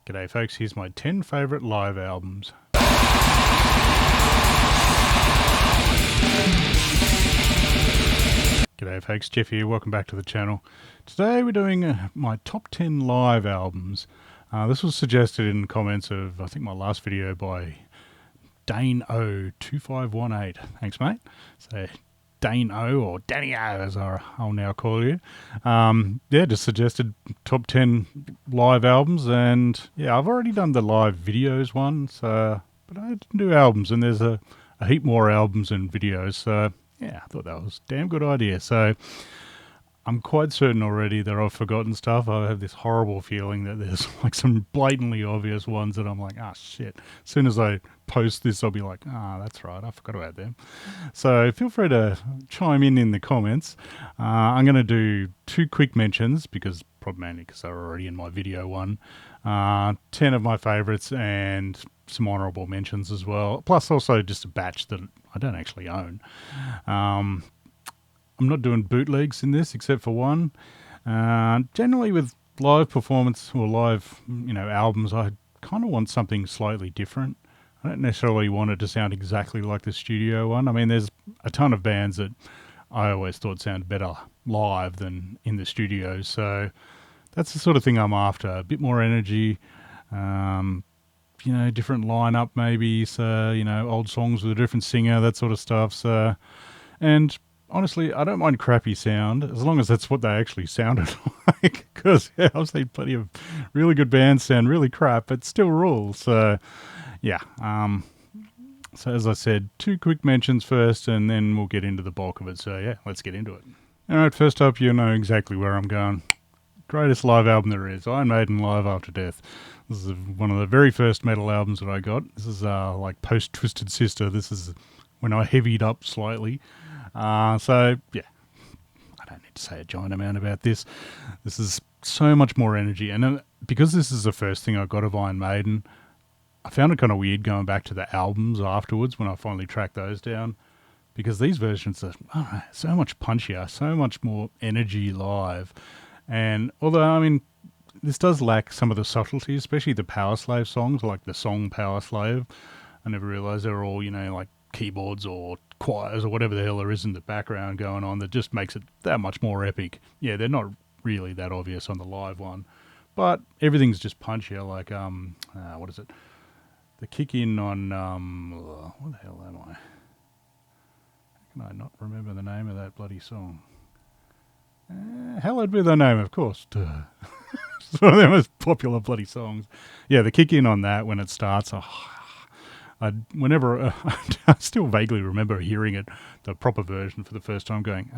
G'day folks, here's my 10 favourite live albums. G'day folks, Jeff here, welcome back to the channel. Today we're doing my top 10 live albums. This was suggested in comments of, I think, my last video by Dane O2518. Thanks mate. So Dane O, or Danny O as I'll now call you. Just suggested top 10 live albums, and yeah, I've already done the live videos one, so, but I didn't do albums, and there's a heap more albums and videos, so yeah, I thought that was a damn good idea. So I'm quite certain already that I've forgotten stuff. I have this horrible feeling that there's like some blatantly obvious ones that I'm like, ah, shit. As soon as I post this, I'll be like, that's right, I forgot about them. So feel free to chime in the comments. I'm going to do 2 quick mentions because mainly because they're already in my video one. 10 of my favorites and some honorable mentions as well. Plus also just a batch that I don't actually own. I'm not doing bootlegs in this except for one. Generally with live performance or live, albums, I kind of want something slightly different. I don't necessarily want it to sound exactly like the studio one. I mean, there's a ton of bands that I always thought sounded better live than in the studio. So that's the sort of thing I'm after. A bit more energy, different lineup maybe. So, old songs with a different singer, that sort of stuff. So, and honestly, I don't mind crappy sound as long as that's what they actually sounded like. Because I've seen plenty of really good bands sound really crap, but still rules. So, yeah. So as I said, 2 quick mentions first, and then we'll get into the bulk of it. So yeah, let's get into it. All right, first up, you know exactly where I'm going. Greatest live album there is, Iron Maiden Live After Death. This is one of the very first metal albums that I got. This is like post Twisted Sister. This is when I heavied up slightly. So, yeah, I don't need to say a giant amount about this. This is so much more energy. And because this is the first thing I got of Iron Maiden, I found it kind of weird going back to the albums afterwards when I finally tracked those down. Because these versions are so much punchier, so much more energy live. And although, I mean, this does lack some of the subtlety, especially the Power Slave songs, like the song Power Slave. I never realised they were all, like keyboards or choirs or whatever the hell there is in the background going on that just makes it that much more epic. Yeah, they're not really that obvious on the live one, but everything's just punchier. Like what is it? The kick in on what the hell am I? How can I not remember the name of that bloody song? Hallowed Be Thy Name, of course. It's one of their most popular bloody songs. Yeah, the kick in on that when it starts. I still vaguely remember hearing it, the proper version for the first time, going,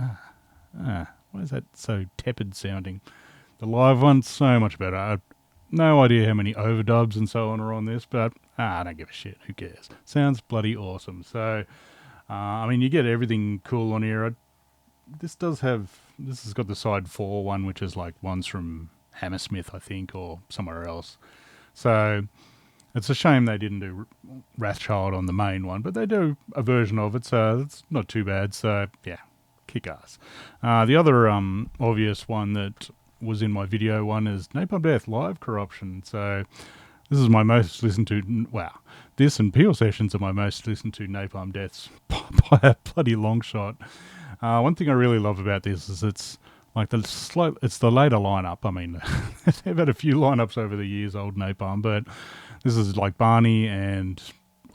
why is that so tepid sounding? The live one's so much better. I have no idea how many overdubs and so on are on this, but I don't give a shit. Who cares? Sounds bloody awesome. So, you get everything cool on here. This has got the side 4 one, which is like ones from Hammersmith, I think, or somewhere else. So it's a shame they didn't do Wrathchild on the main one, but they do a version of it, so it's not too bad. So, yeah, kick ass. The other obvious one that was in my video one is Napalm Death Live Corruption. So this is my most listened to, this and Peel Sessions are my most listened to Napalm Deaths by a bloody long shot. One thing I really love about this is it's like it's the later lineup. I mean, they've had a few lineups over the years, old Napalm, but this is like Barney and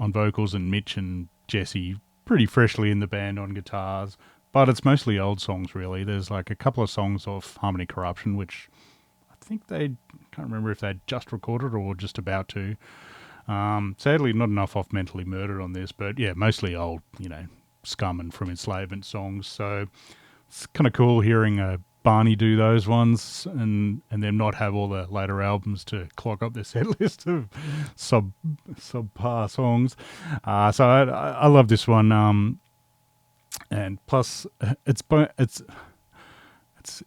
on vocals and Mitch and Jesse pretty freshly in the band on guitars, but it's mostly old songs really. There's like a couple of songs off Harmony Corruption, which I think can't remember if they'd just recorded or just about to. Sadly, not enough off Mentally Murdered on this, but yeah, mostly old, Scum and From Enslavement songs. So it's kind of cool hearing Barney do those ones and them not have all the later albums to clog up their set list of subpar songs. So I love this one. And plus it's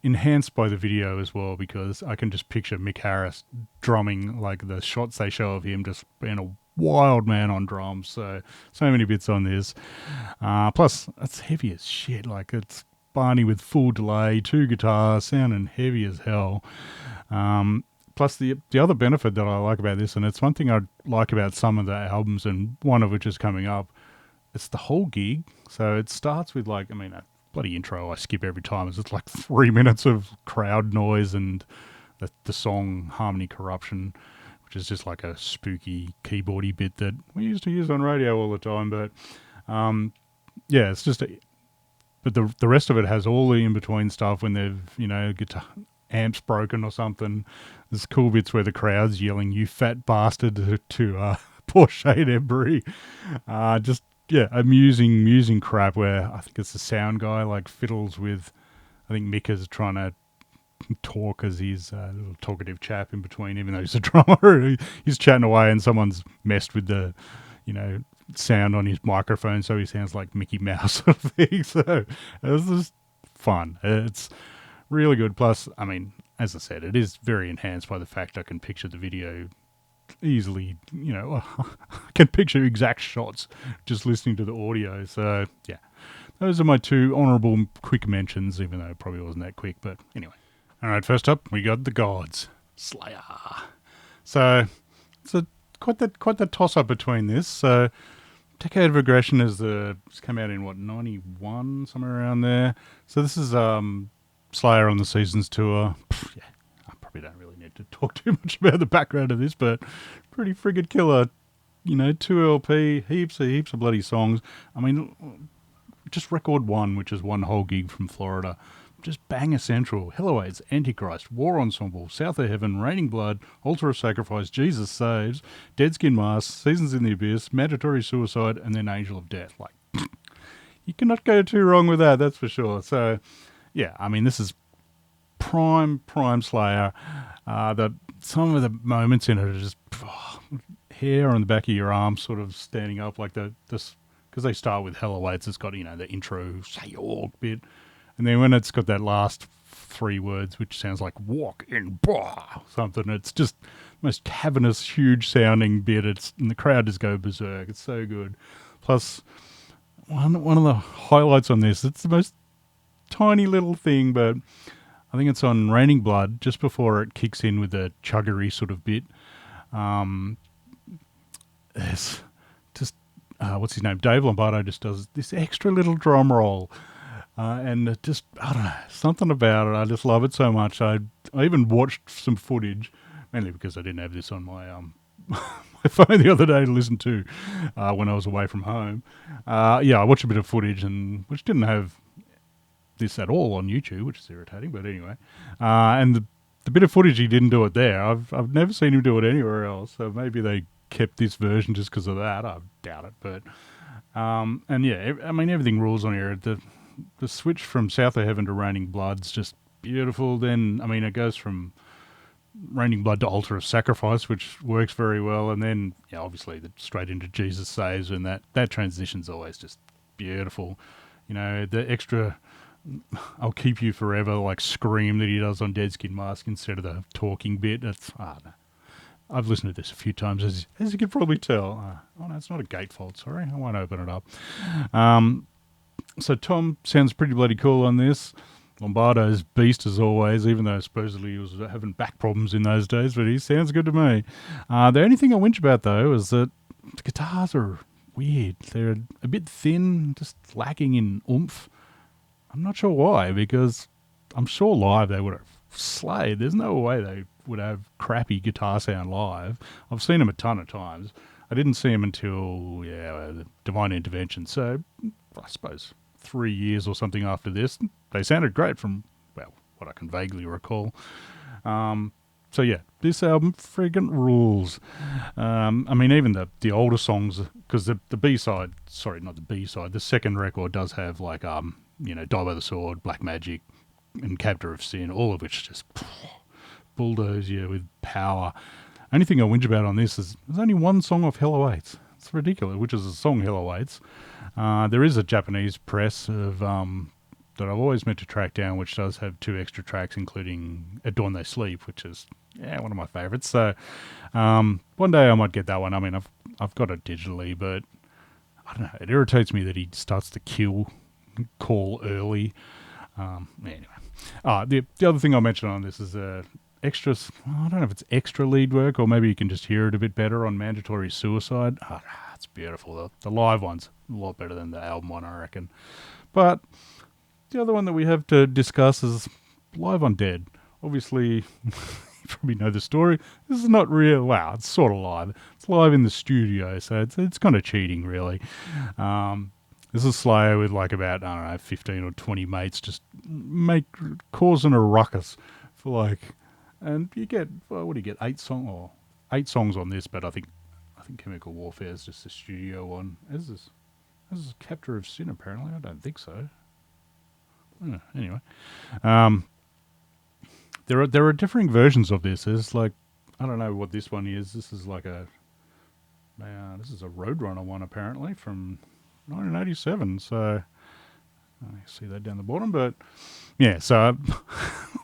enhanced by the video as well, because I can just picture Mick Harris drumming, like the shots they show of him just being a wild man on drums. So many bits on this. Plus, it's heavy as shit. Like, it's Barney with full delay, 2 guitars, sounding heavy as hell. plus the other benefit that I like about this, and it's one thing I like about some of the albums, and one of which is coming up, it's the whole gig. So it starts with like, I mean, a bloody intro I skip every time. It's just like 3 minutes of crowd noise and the song Harmony Corruption, which is just like a spooky keyboardy bit that we used to use on radio all the time. But yeah, it's just but the rest of it has all the in-between stuff when they've, guitar amps broken or something. There's cool bits where the crowd's yelling, "You fat bastard," to poor Shade Embury. Just, yeah, amusing crap where I think it's the sound guy, like, fiddles with, I think Mika's trying to talk as he's a little talkative chap in between, even though he's a drummer. He's chatting away and someone's messed with the, sound on his microphone so he sounds like Mickey Mouse sort of thing. So it's just fun. It's really good. Plus, I mean, as I said, it is very enhanced by the fact I can picture the video easily. I can picture exact shots just listening to the audio. So, yeah, those are my two honourable quick mentions, even though it probably wasn't that quick. But anyway. All right, first up, we got the Gods, Slayer. So it's quite the toss-up between this. So Decade of Aggression it's come out in, 91, somewhere around there. So this is Slayer on the Seasons tour. Yeah, I probably don't really need to talk too much about the background of this, but pretty friggin' killer. 2 LP, heaps of bloody songs. I mean, just record 1, which is one whole gig from Florida. Just banger central. Hellowaits, Antichrist, War Ensemble, South of Heaven, Raining Blood, Altar of Sacrifice, Jesus Saves, Dead Skin Mask, Seasons in the Abyss, Mandatory Suicide, and then Angel of Death. Like, you cannot go too wrong with that's for sure. So, yeah, I mean, this is prime Slayer. Some of the moments in it are just hair on the back of your arm sort of standing up, like this, because they start with Hellowaits. It's got, the intro, say your bit. And then when it's got that last 3 words, which sounds like walk in bar something, it's just the most cavernous, huge sounding bit. And the crowd just go berserk. It's so good. Plus, one of the highlights on this, it's the most tiny little thing, but I think it's on Raining Blood, just before it kicks in with the chuggery sort of bit. There's just, what's his name? Dave Lombardo just does this extra little drum roll. And it just, I don't know, something about it. I just love it so much. I even watched some footage, mainly because I didn't have this on my my phone the other day to listen to when I was away from home. I watched a bit of footage, which didn't have this at all on YouTube, which is irritating, but anyway. And the bit of footage he didn't do it there. I've never seen him do it anywhere else, so maybe they kept this version just because of that. I doubt it, but... and yeah, I mean, everything rules on here. The switch from South of Heaven to Raining Blood's just beautiful. Then, I mean, it goes from Raining Blood to Altar of Sacrifice, which works very well. And then, obviously, straight into Jesus Saves, and that transition's always just beautiful. The extra I'll keep you forever, like, scream that he does on Dead Skin Mask instead of the talking bit. It's, I don't know. I've listened to this a few times, as you can probably tell. Oh, no, it's not a gatefold, sorry. I won't open it up. So Tom sounds pretty bloody cool on this. Lombardo's beast as always, even though supposedly he was having back problems in those days, but he sounds good to me. The only thing I whinge about, though, is that the guitars are weird. They're a bit thin, just lacking in oomph. I'm not sure why, because I'm sure live they would have slayed. There's no way they would have crappy guitar sound live. I've seen them a ton of times. I didn't see them until, the Divine Intervention. So, I suppose 3 years or something after this, they sounded great from, what I can vaguely recall. So yeah, this album friggin' rules. I mean, even the older songs, because the B-side, sorry, not the B-side, the second record does have like, Die by the Sword, Black Magic, and Captor of Sin, all of which just bulldoze you with power. Only thing I whinge about on this is there's only one song off Hellowaits. It's ridiculous, which is the song Hellowaits. There is a Japanese press of that I've always meant to track down, which does have 2 extra tracks, including At Dawn They Sleep, which is one of my favourites. So one day I might get that one. I mean, I've got it digitally, but I don't know. It irritates me that he starts to call early. Anyway, the other thing I'll mention on this is extra. I don't know if it's extra lead work or maybe you can just hear it a bit better on Mandatory Suicide. Oh, it's beautiful. The live one's a lot better than the album one, I reckon. But the other one that we have to discuss is Live on Dead. Obviously, you probably know the story. This is not real. Wow, it's sort of live. It's live in the studio, so it's kind of cheating, really. This is Slayer with like about, I don't know, 15 or 20 mates just causing a ruckus for like, and you get, well, what do you get, 8 songs on this, but I think Chemical Warfare is just a studio one. Is this Capture of Sin apparently? I don't think so. Anyway, there are differing versions of this. There's like, I don't know what this one is. This is like this is a Roadrunner one apparently from 1987. So I see that down the bottom, but yeah. So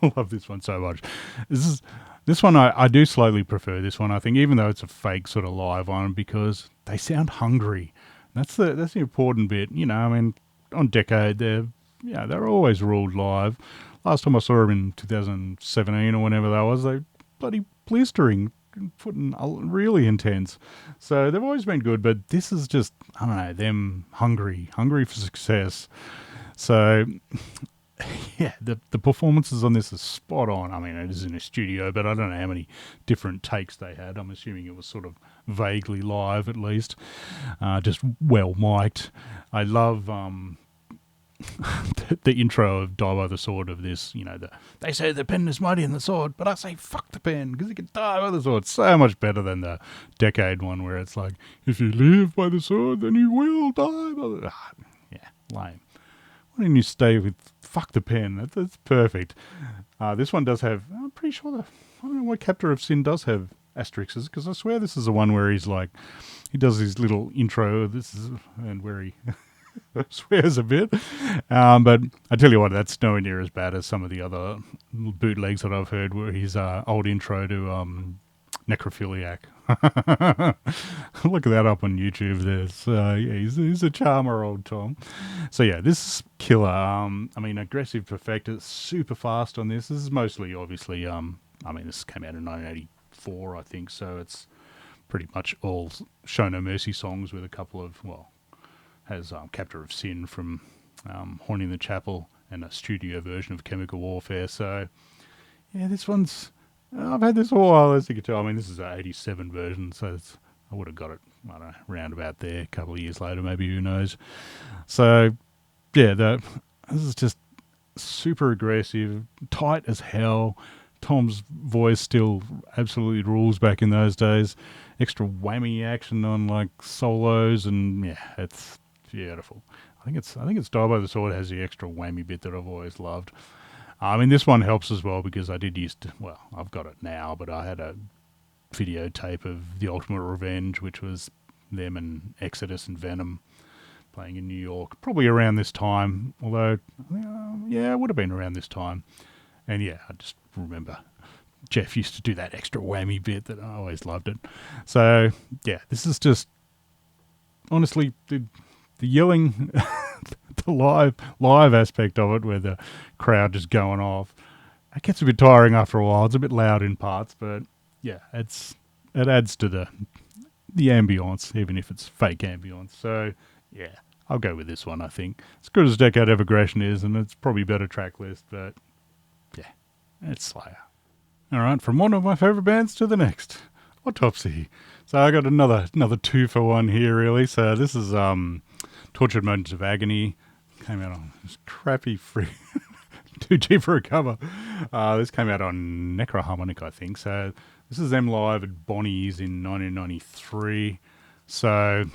I love this one so much. This one I do slightly prefer this one. I think even though it's a fake sort of live one because they sound hungry. That's the important bit. You know, I mean, on Decade they're always ruled live. Last time I saw them in 2017 or whenever that was, they bloody blistering, putting really intense. So they've always been good, but this is just, I don't know, them hungry for success. So yeah, the performances on this are spot on. I mean, it is in a studio, but I don't know how many different takes they had. I'm assuming it was sort of vaguely live at least, just well mic'd. I love the intro of Die by the Sword of this, you know, they say the pen is mighty in the sword, but I say fuck the pen because you can die by the sword. So much better than the Decade one where it's like, if you live by the sword, then you will die by the... yeah, lame. Why didn't you stay with fuck the pen? That's perfect. This one does have, I'm pretty sure I don't know why Captor of Sin does have asterisks, because I swear this is the one where he's like, he does his little intro, and where he... swears a bit, but I tell you what, that's nowhere near as bad as some of the other bootlegs that I've heard where his old intro to Necrophiliac. Look that up on YouTube. There's he's a charmer, old Tom. So yeah, this is killer. I mean, aggressive perfected, super fast on this. This is mostly obviously I mean, this came out in 1984, I think, so it's pretty much all Show No Mercy songs with a couple of, well, has Captor of Sin from Haunting the Chapel and a studio version of Chemical Warfare. So, yeah, this one's... I've had this a while, as you can tell. I mean, this is an 87 version, so I would have got it, I don't know, round about there a couple of years later, maybe, who knows. So, yeah, this is just super aggressive, tight as hell. Tom's voice still absolutely rules back in those days. Extra whammy action on, like, solos, and, yeah, it's... beautiful. I think it's Die by the Sword has the extra whammy bit that I've always loved. I mean, this one helps as well because I did used to, well, I've got it now, but I had a videotape of The Ultimate Revenge, which was them and Exodus and Venom playing in New York, probably around this time, although, yeah, it would have been around this time. And yeah, I just remember Jeff used to do that extra whammy bit that I always loved it. So, yeah, this is just, honestly, the yelling, the live aspect of it, where the crowd just going off, it gets a bit tiring after a while. It's a bit loud in parts, but yeah, it adds to the ambience, even if it's fake ambience. So yeah, I'll go with this one. I think as good as Decade of Aggression is, and it's probably better track list, but yeah, it's Slayer. All right, from one of my favourite bands to the next, Autopsy. So I got another 2-for-1 here, really. So this is Tortured Moments of Agony. Came out on this crappy free 2G for a cover. This came out on Necroharmonic, I think. So this is them live at Bonnie's in 1993. So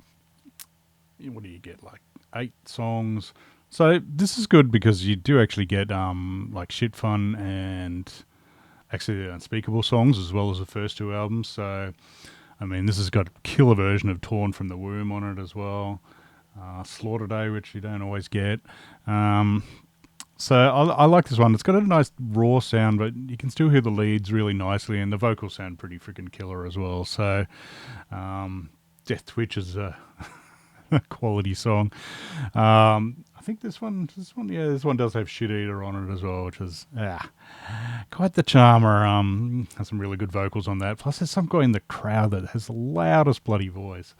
what do you get? Like 8 songs. So this is good because you do actually get like Shit Fun and actually the Unspeakable songs as well as the first 2 albums. So I mean, this has got a killer version of Torn from the Womb on it as well. Slaughter Day, which you don't always get. So I like this one. It's got a nice raw sound, but you can still hear the leads really nicely, and the vocals sound pretty freaking killer as well. So Death Twitch is a quality song. I I think this one, this one does have Shit Eater on it as well, which is quite the charmer. Has some really good vocals on that. Plus, there's some guy in the crowd that has the loudest bloody voice.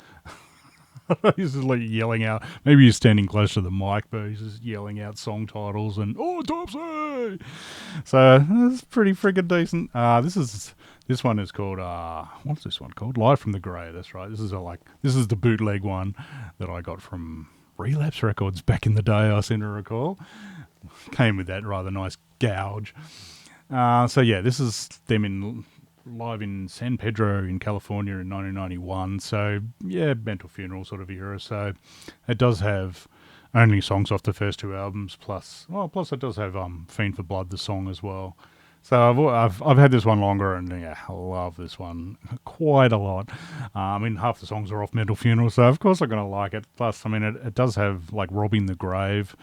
He's just like yelling out. Maybe he's standing close to the mic, but he's just yelling out song titles and autopsy. So it's pretty freaking decent. This one is called what's this one called? Live from the Grave. That's right. This is the bootleg one that I got from Relapse Records back in the day. I seem to recall. Came with that rather nice gouge. So yeah, this is them live in San Pedro in California in 1991. So yeah, Mental Funeral sort of era. So it does have only songs off the first two albums, plus it does have Fiend for Blood, the song as well. So I've had this one longer, and yeah, I love this one quite a lot. I mean, half the songs are off Mental Funeral, so of course I'm gonna like it. Plus, I mean, it does have like Robbing the Grave,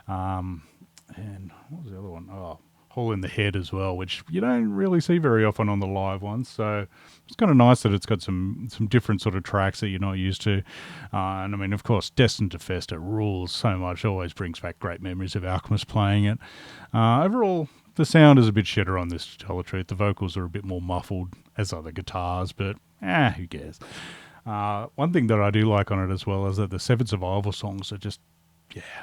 and what was the other one? Oh, Hole in the Head as well, which you don't really see very often on the live ones. So it's kind of nice that it's got some different sort of tracks that you're not used to. And I mean, of course, Destined to Fester rules so much. Always brings back great memories of Alchemist playing it. Overall, the sound is a bit shitter on this, to tell the truth. The vocals are a bit more muffled, as are the guitars, but who cares? One thing that I do like on it as well is that the Severed Survival songs are just,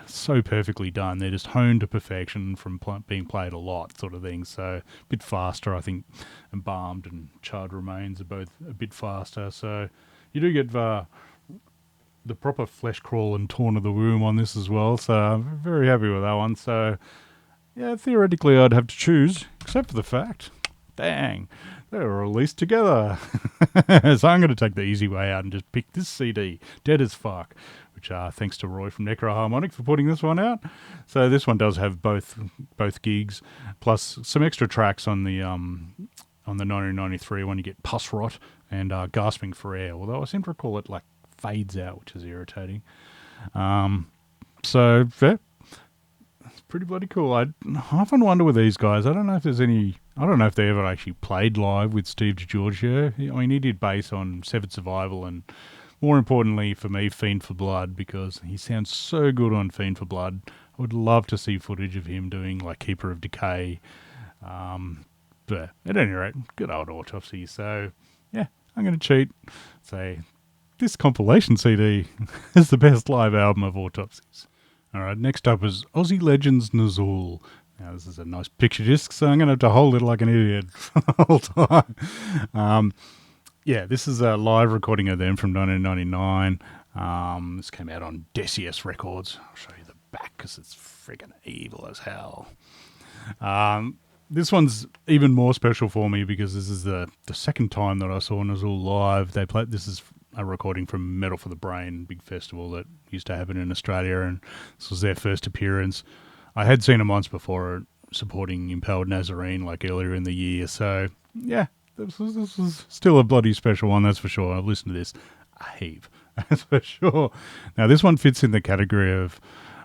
so perfectly done. They're just honed to perfection from being played a lot, sort of thing. So a bit faster, I think. Embalmed and Charred Remains are both a bit faster. So you do get the proper flesh crawl and Torn of the Womb on this as well. So I'm very happy with that one. So yeah, theoretically I'd have to choose, except for the fact, dang, they were released together. So I'm going to take the easy way out and just pick this CD, Dead as Fuck, which thanks to Roy from Necroharmonic for putting this one out. So this one does have both gigs, plus some extra tracks on the 1993 one. You get Pus Rot and Gasping for Air, although I seem to recall it like fades out, which is irritating. So yeah, it's pretty bloody cool. I often wonder with these guys, I don't know if they ever actually played live with Steve DiGiorgio. I mean, he did bass on Severed Survival and, more importantly for me, Fiend for Blood, because he sounds so good on Fiend for Blood. I would love to see footage of him doing like Keeper of Decay. But at any rate, good old Autopsy. So yeah, I'm going to cheat. Say this compilation CD is the best live album of Autopsies. All right, next up is Aussie Legends Nazul. Now, this is a nice picture disc, so I'm going to have to hold it like an idiot for the whole time. Yeah, this is a live recording of them from 1999. This came out on Decius Records. I'll show you the back because it's friggin' evil as hell. This one's even more special for me because this is the second time that I saw Nazul live. This is a recording from Metal for the Brain, big festival that used to happen in Australia, and this was their first appearance. I had seen them once before supporting Impaled Nazarene like earlier in the year, so yeah, this was still a bloody special one, that's for sure. I've listened to this a heap, that's for sure. Now this one fits in the category of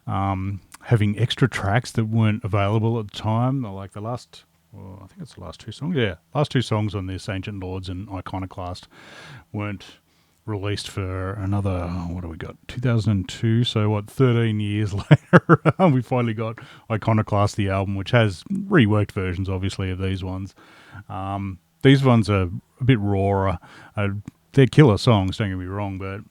having extra tracks that weren't available at the time, like I think it's the last two songs. Yeah, last two songs on this, Ancient Lords and Iconoclast, weren't released for another, what do we got, 2002, so 13 years later we finally got Iconoclast, the album, which has reworked versions obviously of these ones. These ones are a bit rawer. They're killer songs, don't get me wrong, but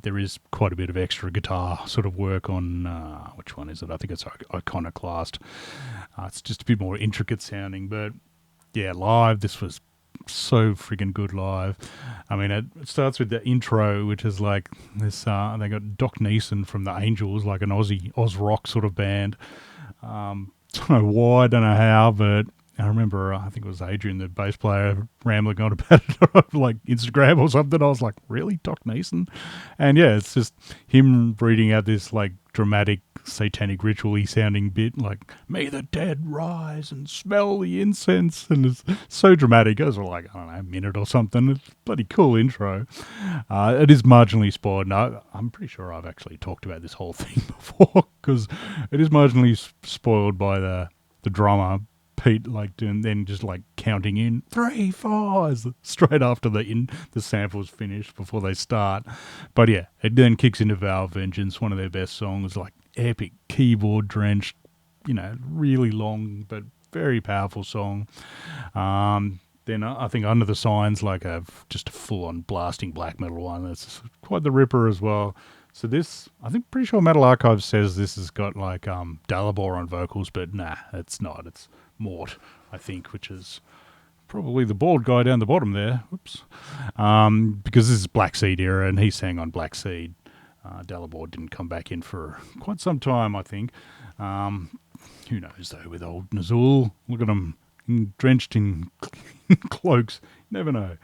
there is quite a bit of extra guitar sort of work on, which one is it? I think it's Iconoclast. It's just a bit more intricate sounding, but yeah, live, this was so friggin' good live. I mean, it starts with the intro, which is like this, they got Doc Neeson from the Angels, like an Oz rock sort of band. Don't know why, don't know how, but I remember, I think it was Adrian, the bass player, rambling on about it on like Instagram or something. I was like, really, Doc Neeson? And yeah, it's just him reading out this like dramatic, satanic, ritual-y sounding bit, like, may the dead rise and smell the incense. And it's so dramatic. It goes for like, I don't know, a minute or something. It's a bloody cool intro. It is marginally spoiled. Now, I'm pretty sure I've actually talked about this whole thing before, because it is marginally spoiled by the drummer, Pete, like doing, then just like counting in 3, 4 straight after the sample's finished before they start. But yeah, it then kicks into Valve Vengeance, one of their best songs like epic keyboard drenched, really long but very powerful song. Then I think Under the Signs, like just a full-on blasting black metal one. That's quite the ripper as well. So this, I think, pretty sure Metal Archive says this has got like Dalibor on vocals, but nah, it's not. It's Mort, I think, which is probably the bald guy down the bottom there. Oops. Because this is Black Seed era, and he sang on Black Seed. Dalibor didn't come back in for quite some time, I think. Who knows, though, with old Nazul. Look at him drenched in cloaks. You never know.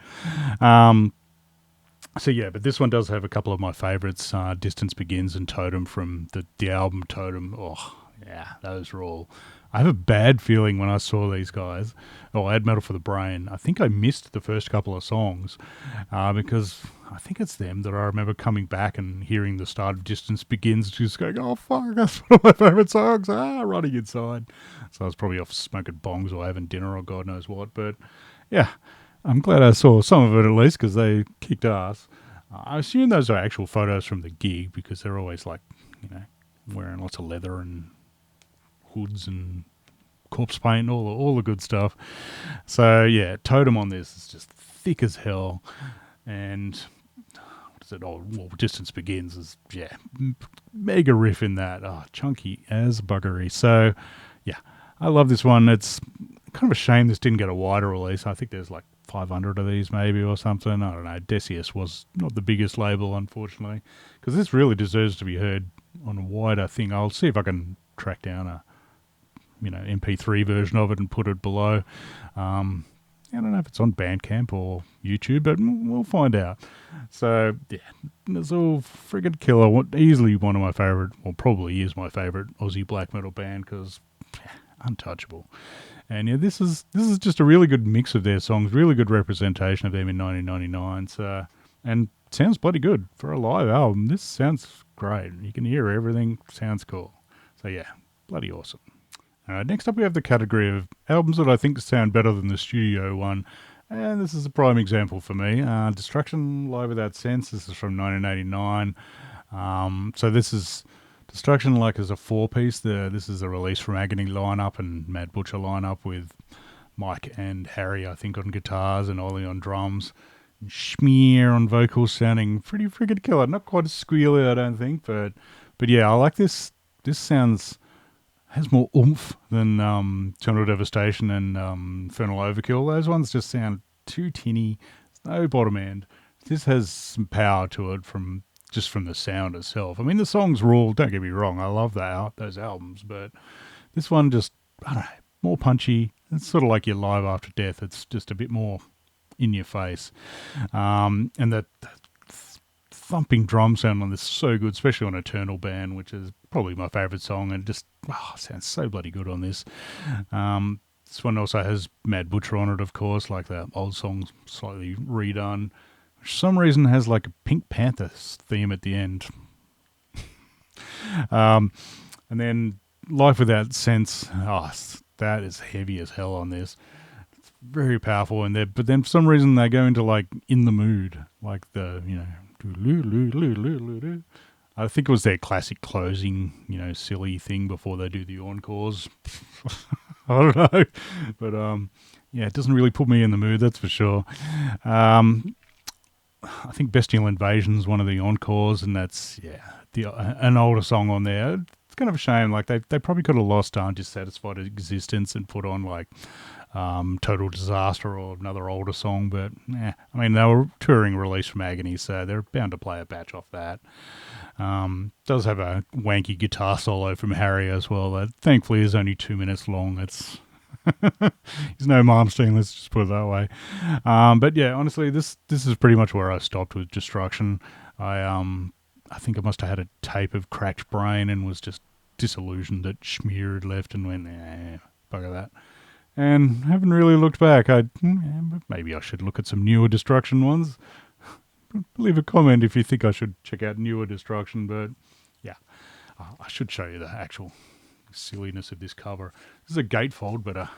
So, yeah, but this one does have a couple of my favourites. Distance Begins and Totem from the album Totem. Oh, yeah, those are all... I have a bad feeling when I saw these guys. Add Metal for the Brain. I think I missed the first couple of songs because I think it's them that I remember coming back and hearing the start of Distance Begins, just going, oh, fuck, that's one of my favourite songs. Running inside. So I was probably off smoking bongs or having dinner or God knows what. But, yeah, I'm glad I saw some of it at least because they kicked ass. I assume those are actual photos from the gig because they're always like, wearing lots of leather and hoods and corpse paint, all the good stuff. So yeah, Totem on this is just thick as hell, and what is it? Distance Begins is mega riff in that. Chunky as buggery. So yeah, I love this one. It's kind of a shame this didn't get a wider release. I think there's like 500 of these maybe or something. I don't know. Decius was not the biggest label, unfortunately, because this really deserves to be heard on a wider thing. I'll see if I can track down a MP3 version of it and put it below. I don't know if it's on Bandcamp or YouTube, but we'll find out. So, yeah, it's all friggin' killer. Easily one of my favourite, or probably is my favourite Aussie black metal band because untouchable. And yeah, this is just a really good mix of their songs, really good representation of them in 1999. So, and sounds bloody good for a live album. This sounds great. You can hear everything. Sounds cool. So yeah, bloody awesome. Next up we have the category of albums that I think sound better than the studio one, and this is a prime example for me. Destruction Live Without Sense, this is from 1989. So this is Destruction like as a four-piece. This is a release from Agony lineup and Mad Butcher lineup with Mike and Harry, I think, on guitars and Ollie on drums. And Schmear on vocals, sounding pretty friggin' killer. Not quite as squealy, I don't think, but yeah, I like this. This has more oomph than Terminal Devastation and Infernal Overkill. Those ones just sound too tinny. No bottom end. This has some power to it from the sound itself. I mean, the songs rule, don't get me wrong. I love those albums, but this one just, I don't know, more punchy. It's sort of like your Live After Death. It's just a bit more in your face. And that thumping drum sound on this is so good, especially on Eternal Band, which is probably my favourite song, and just sounds so bloody good on this. This one also has Mad Butcher on it, of course, like the old song's slightly redone, which for some reason has like a Pink Panther theme at the end. And then Life Without Sense, that is heavy as hell on this. It's very powerful in there, but then for some reason they go into like In the Mood, like the, I think it was their classic closing, silly thing before they do the encores. I don't know. But, it doesn't really put me in the mood, that's for sure. I think Bestial Invasion's one of the encores, and that's, an older song on there. It's kind of a shame. Like, they probably could have lost Dissatisfied Existence and put on, like, Total Disaster or another older song, but I mean, they were touring release from Agony, so they're bound to play a batch off that. Does have a wanky guitar solo from Harry as well that thankfully is only 2 minutes long. It's he's no Malmsteen, let's just put it that way. But yeah, honestly, this is pretty much where I stopped with Destruction. I think I must have had a tape of Cracked Brain and was just disillusioned that Schmear had left and went, bugger that. And haven't really looked back. Maybe I should look at some newer Destruction ones. Leave a comment if you think I should check out newer Destruction, but yeah, I should show you the actual silliness of this cover. This is a gatefold, but a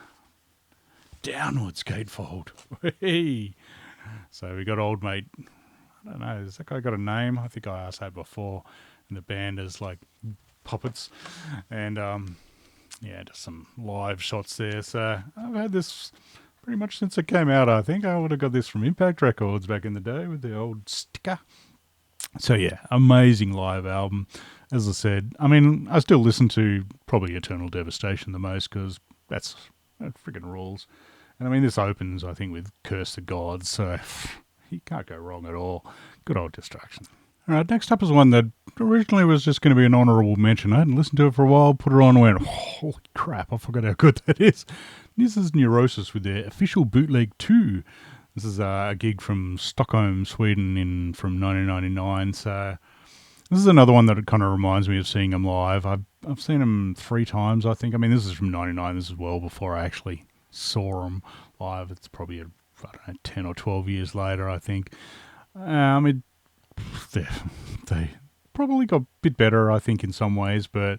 downwards gatefold. Hey! So we got old mate, I don't know, has that guy got a name? I think I asked that before. And the band is like puppets, and just some live shots there. So I've had this pretty much since it came out. I think I would have got this from Impact Records back in the day with the old sticker. So yeah, amazing live album. As I said, I mean, I still listen to probably Eternal Devastation the most because that freaking rules. And I mean, this opens, I think, with Curse the Gods, so you can't go wrong at all. Good old Destruction. All right, next up is one that originally was just going to be an honourable mention. I hadn't listened to it for a while, put it on and went, holy crap, I forgot how good that is. This is Neurosis with their official bootleg 2. This is a gig from Stockholm, Sweden from 1999, so this is another one that kind of reminds me of seeing them live. I've seen them 3 times, I think. I mean, this is from 99. This is well before I actually saw them live. It's probably, 10 or 12 years later, I think. I mean, they probably got a bit better, I think, in some ways, but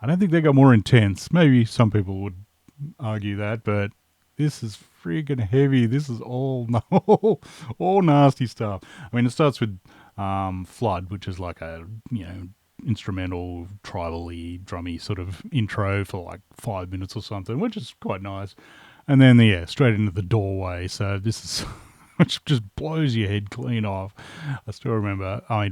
I don't think they got more intense. Maybe some people would argue that, but this is freaking heavy. This is all nasty stuff. I mean, it starts with Flood, which is like a, instrumental, tribal-y, drummy sort of intro for like 5 minutes or something, which is quite nice. And then, straight into the doorway. So this is, which just blows your head clean off. I still remember, I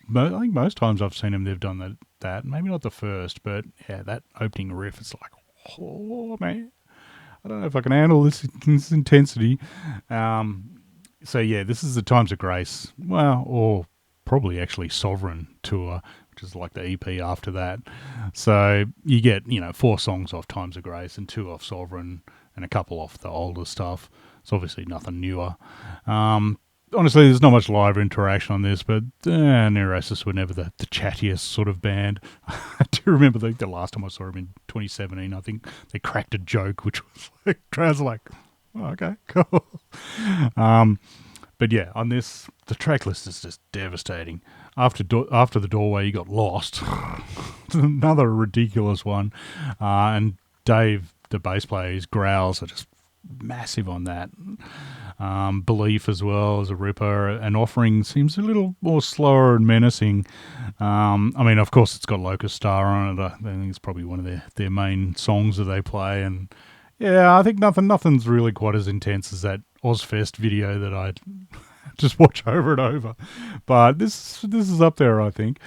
think most times I've seen them, they've done that. Maybe not the first, but yeah, that opening riff, it's like, oh, man. I don't know if I can handle this intensity. This is the Times of Grace. Well, or probably actually Sovereign tour, which is like the EP after that. So you get, 4 songs off Times of Grace and 2 off Sovereign and a couple off the older stuff. It's obviously nothing newer. Honestly, there's not much live interaction on this, but Neurosis were never the chattiest sort of band. I do remember the last time I saw them in 2017, I think they cracked a joke, which was like, Traz like, oh, okay, cool. But yeah, on this, the track list is just devastating. After the doorway, you got Lost. Another ridiculous one. And Dave, the bass player, his growls are just massive on that. Belief as well as a ripper, and Offering seems a little more slower and menacing. I mean, of course, it's got Locust Star on it. I think it's probably one of their main songs that they play, and yeah, I think nothing's really quite as intense as that Ozfest video that I just watch over and over. But this is up there, I think.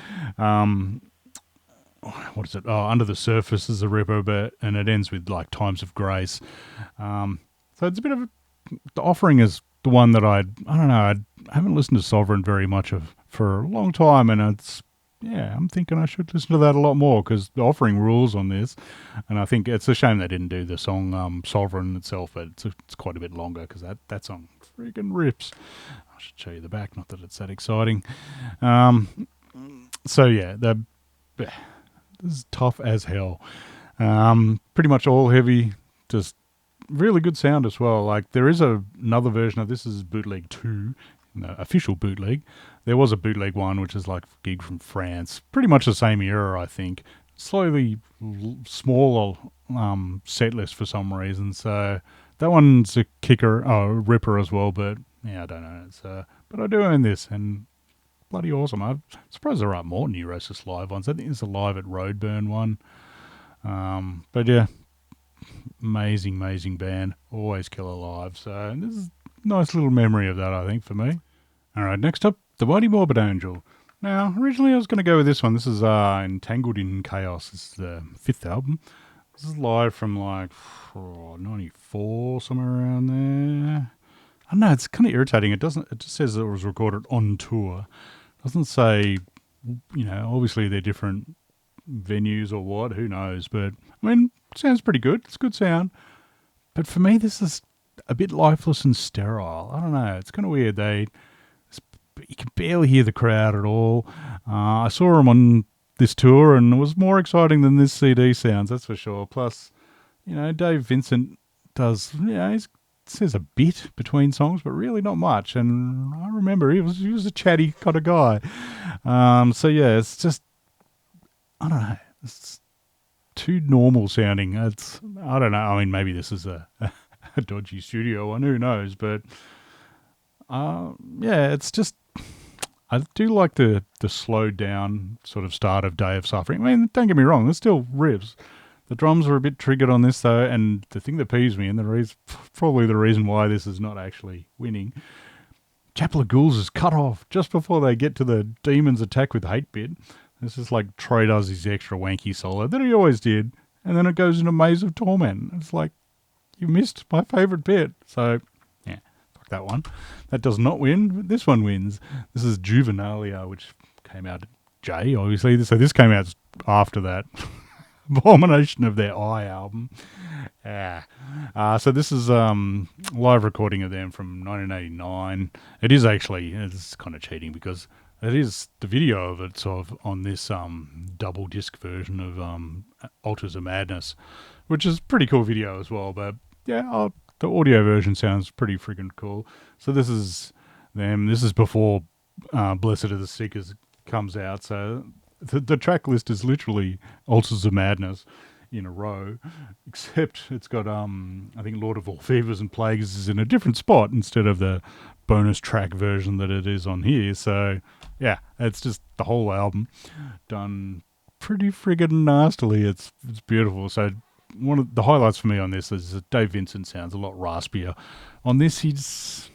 What is it? Oh, Under the Surface is a ripper, and it ends with like Times of Grace. So it's a bit of the Offering is the one that I don't know. I haven't listened to Sovereign very much for a long time, and I'm thinking I should listen to that a lot more because the Offering rules on this, and I think it's a shame they didn't do the song Sovereign itself, but it's quite a bit longer because that song freaking rips. I should show you the back, not that it's that exciting. This is tough as hell. Pretty much all heavy, just really good sound as well. Like there is another version of this is bootleg 2, official bootleg. There was a bootleg 1, which is like a gig from France, pretty much the same era, I think. Slightly smaller set list for some reason. So that one's a ripper as well. But yeah, I don't know. But I do own this, and bloody awesome. I'm surprised there aren't more Neurosis live ones. I think there's a live at Roadburn one. But yeah, amazing band. Always killer live. So this is a nice little memory of that, I think, for me. All right, next up, The Mighty Morbid Angel. Now, originally I was going to go with this one. This is Entangled in Chaos. This is the 5th album. This is live from like 94, somewhere around there. I don't know, it's kind of irritating. It just says it was recorded on tour. It doesn't say, obviously they're different venues or what, who knows. But, I mean, it sounds pretty good. It's good sound. But for me, this is a bit lifeless and sterile. I don't know. It's kind of weird. You can barely hear the crowd at all. I saw them on this tour, and it was more exciting than this CD sounds, that's for sure. Plus, Dave Vincent does, he says a bit between songs, but really not much. And I remember he was a chatty kind of guy. It's just, I don't know. It's too normal sounding. I don't know. I mean, maybe this is a dodgy studio one. Who knows? But it's just, I do like the slowed down sort of start of Day of Suffering. I mean, don't get me wrong, there's still riffs. The drums are a bit triggered on this though, and the thing that peeves me, and probably the reason why this is not actually winning, Chapel of Ghouls is cut off just before they get to the Demon's Attack with Hate bit. This is like Troy does his extra wanky solo that he always did, and then it goes into Maze of Torment. It's like, you missed my favourite bit. So, yeah, fuck that one. That does not win, but this one wins. This is Juvenalia, which came out J, obviously. So this came out after that Abomination of Their Eye album. Yeah. So this is live recording of them from 1989. It's kind of cheating because it is the video of it's on this double disc version of Altars of Madness, which is a pretty cool video as well. But yeah, the audio version sounds pretty freaking cool. So this is them. This is before Blessed Are the Sick comes out. So the track list is literally Altars of Madness in a row, except it's got I think Lord of All Fevers and Plagues is in a different spot instead of the bonus track version that it is on here. So yeah, it's just the whole album done pretty friggin' nastily. It's beautiful. So one of the highlights for me on this is that Dave Vincent sounds a lot raspier. On this, he's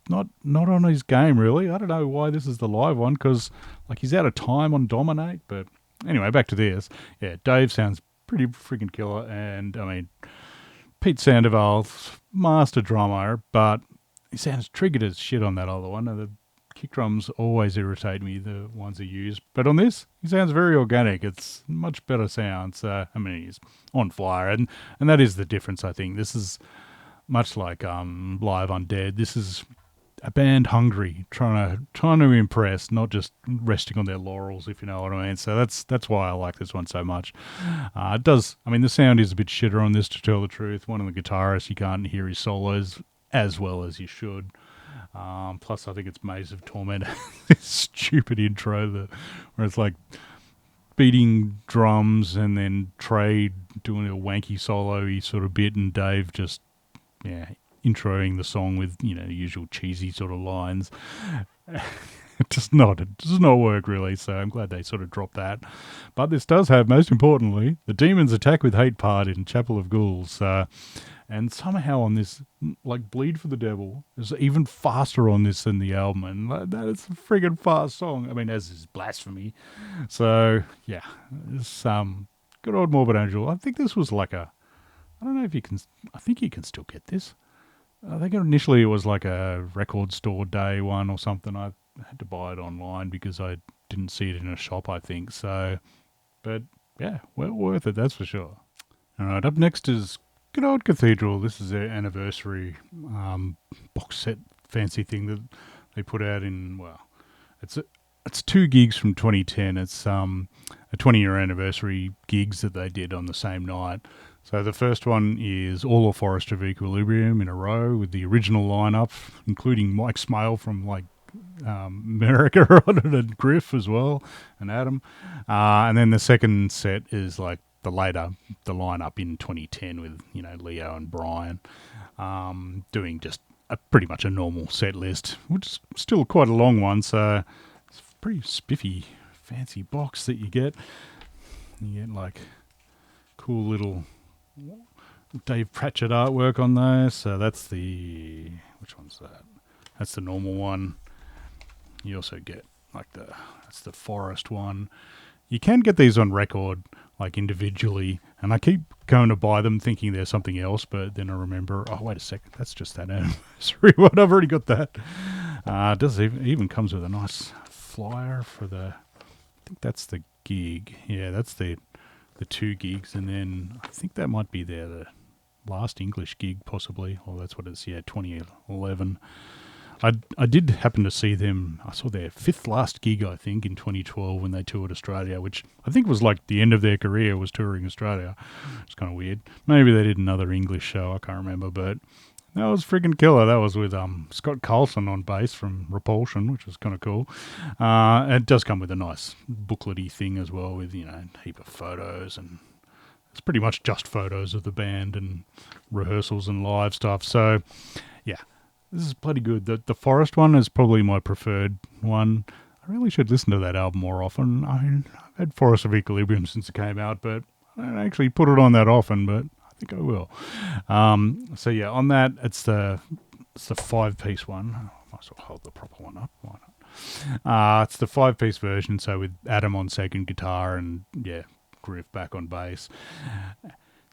not on his game really. I don't know why this is the live one, because like he's out of time on Dominate. But anyway, back to this. Yeah, Dave sounds pretty freaking killer, and I mean, Pete Sandoval's master drummer, but he sounds triggered as shit on that other one. And the kick drums always irritate me, the ones he used, but on this, he sounds very organic. It's much better sound. So I mean, he's on fire, and that is the difference. I think this is much like Live Undead. This is a band hungry, trying to impress, not just resting on their laurels, if you know what I mean. So that's why I like this one so much. It does. I mean, the sound is a bit shitter on this, to tell the truth. One of the guitarists, you can't hear his solos as well as you should. Plus, I think it's Maze of Torment. This stupid intro where it's like beating drums and then Trey doing a wanky solo-y sort of bit, and Dave just introing the song with, the usual cheesy sort of lines. It does not work really, so I'm glad they sort of dropped that. But this does have, most importantly, the Demon's Attack with Hate part in Chapel of Ghouls. And somehow on this, like Bleed for the Devil is even faster on this than the album, and that is a friggin' fast song. I mean, as is Blasphemy. So, yeah, it's good old Morbid Angel. I think this was like I don't know if you can, I think you can still get this. I think initially it was like a record store day one or something. I had to buy it online because I didn't see it in a shop, I think. So, but yeah, well worth it, that's for sure. All right, up next is good old Cathedral. This is their anniversary box set fancy thing that they put out in, well, it's 2 gigs from 2010. It's a 20-year anniversary gigs that they did on the same night. So the first one is All of Forest of Equilibrium in a row with the original lineup, including Mike Smale from like America on it, and Griff as well, and Adam. And then the second set is like the lineup in 2010 with Leo and Brian doing just pretty much a normal set list, which is still quite a long one. So it's a pretty spiffy, fancy box that you get. You get like cool little Dave Pratchett artwork on those. So that's which one's that? That's the normal one. You also get like that's the Forest one. You can get these on record, like individually, and I keep going to buy them thinking they're something else, but then I remember, oh wait a second, that's just that anniversary one. I've already got that. It even comes with a nice flyer for I think that's the gig. Yeah, that's the 2 gigs, and then I think that might be the last English gig possibly, or that's what it's, 2011. I did happen to see them. I saw their 5th last gig, I think, in 2012 when they toured Australia, which I think was like the end of their career, was touring Australia. It's kind of weird. Maybe they did another English show, I can't remember, but that was freaking killer. That was with Scott Carlson on bass from Repulsion, which was kind of cool. It does come with a nice booklety thing as well with, a heap of photos, and it's pretty much just photos of the band and rehearsals and live stuff. So, yeah, This is bloody good. The Forest one is probably my preferred one. I really should listen to that album more often. I've had Forest of Equilibrium since it came out, but I don't actually put it on that often, but I think I will. So yeah, on that, it's the 5-piece one. I might as well hold the proper one up. Why not? It's the 5-piece version, so with Adam on second guitar and, yeah, Griff back on bass.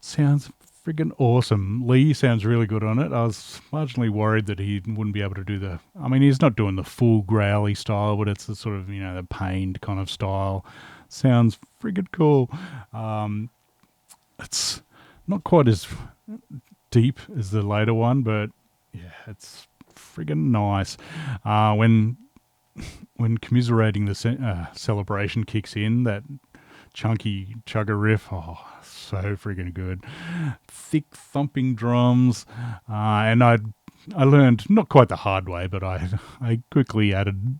Sounds friggin' awesome. Lee sounds really good on it. I was marginally worried that he wouldn't be able to do he's not doing the full growly style, but it's the sort of, the pained kind of style. Sounds friggin' cool. It's not quite as deep as the later one, but yeah, it's friggin' nice. When commiserating the celebration kicks in, that chunky chugger riff, so friggin' good. Thick thumping drums, and I learned, not quite the hard way, but I quickly added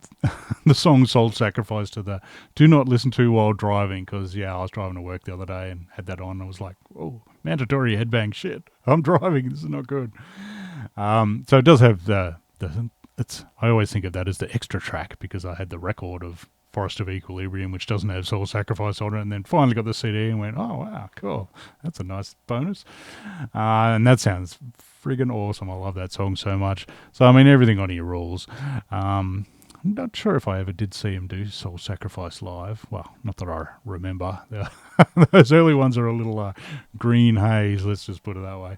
the song Soul Sacrifice to the do not listen to while driving, because, I was driving to work the other day and had that on, and I was like, oh, mandatory headbang shit. I'm driving, this is not good. So it does have I always think of that as the extra track, because I had the record of Forest of Equilibrium, which doesn't have Soul Sacrifice on it, and then finally got the CD and went, oh, wow, cool. That's a nice bonus. And that sounds friggin' awesome. I love that song so much. So, everything on here rules. I'm not sure if I ever did see him do Soul Sacrifice live. Well, not that I remember. Those early ones are a little green haze, let's just put it that way.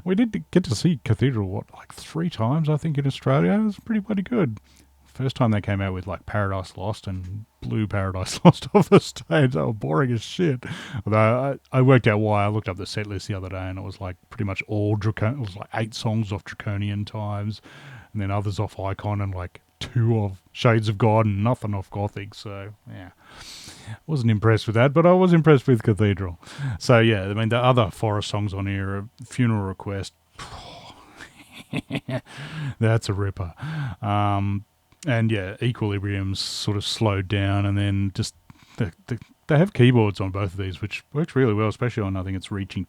We did get to see Cathedral, 3 times, I think, in Australia. It was pretty bloody good. First time they came out with Paradise Lost and blew Paradise Lost off the stage. They were boring as shit. Although I worked out why. I looked up the set list the other day, and it was pretty much all it was 8 songs off Draconian Times, and then others off Icon, and 2 of Shades of God, and nothing off Gothic. So yeah, wasn't impressed with that, but I was impressed with Cathedral. So yeah, the other Forest songs on here are Funeral Request. That's a ripper. And yeah, Equilibrium's sort of slowed down, and then just they have keyboards on both of these, which works really well, especially on, I think it's Reaching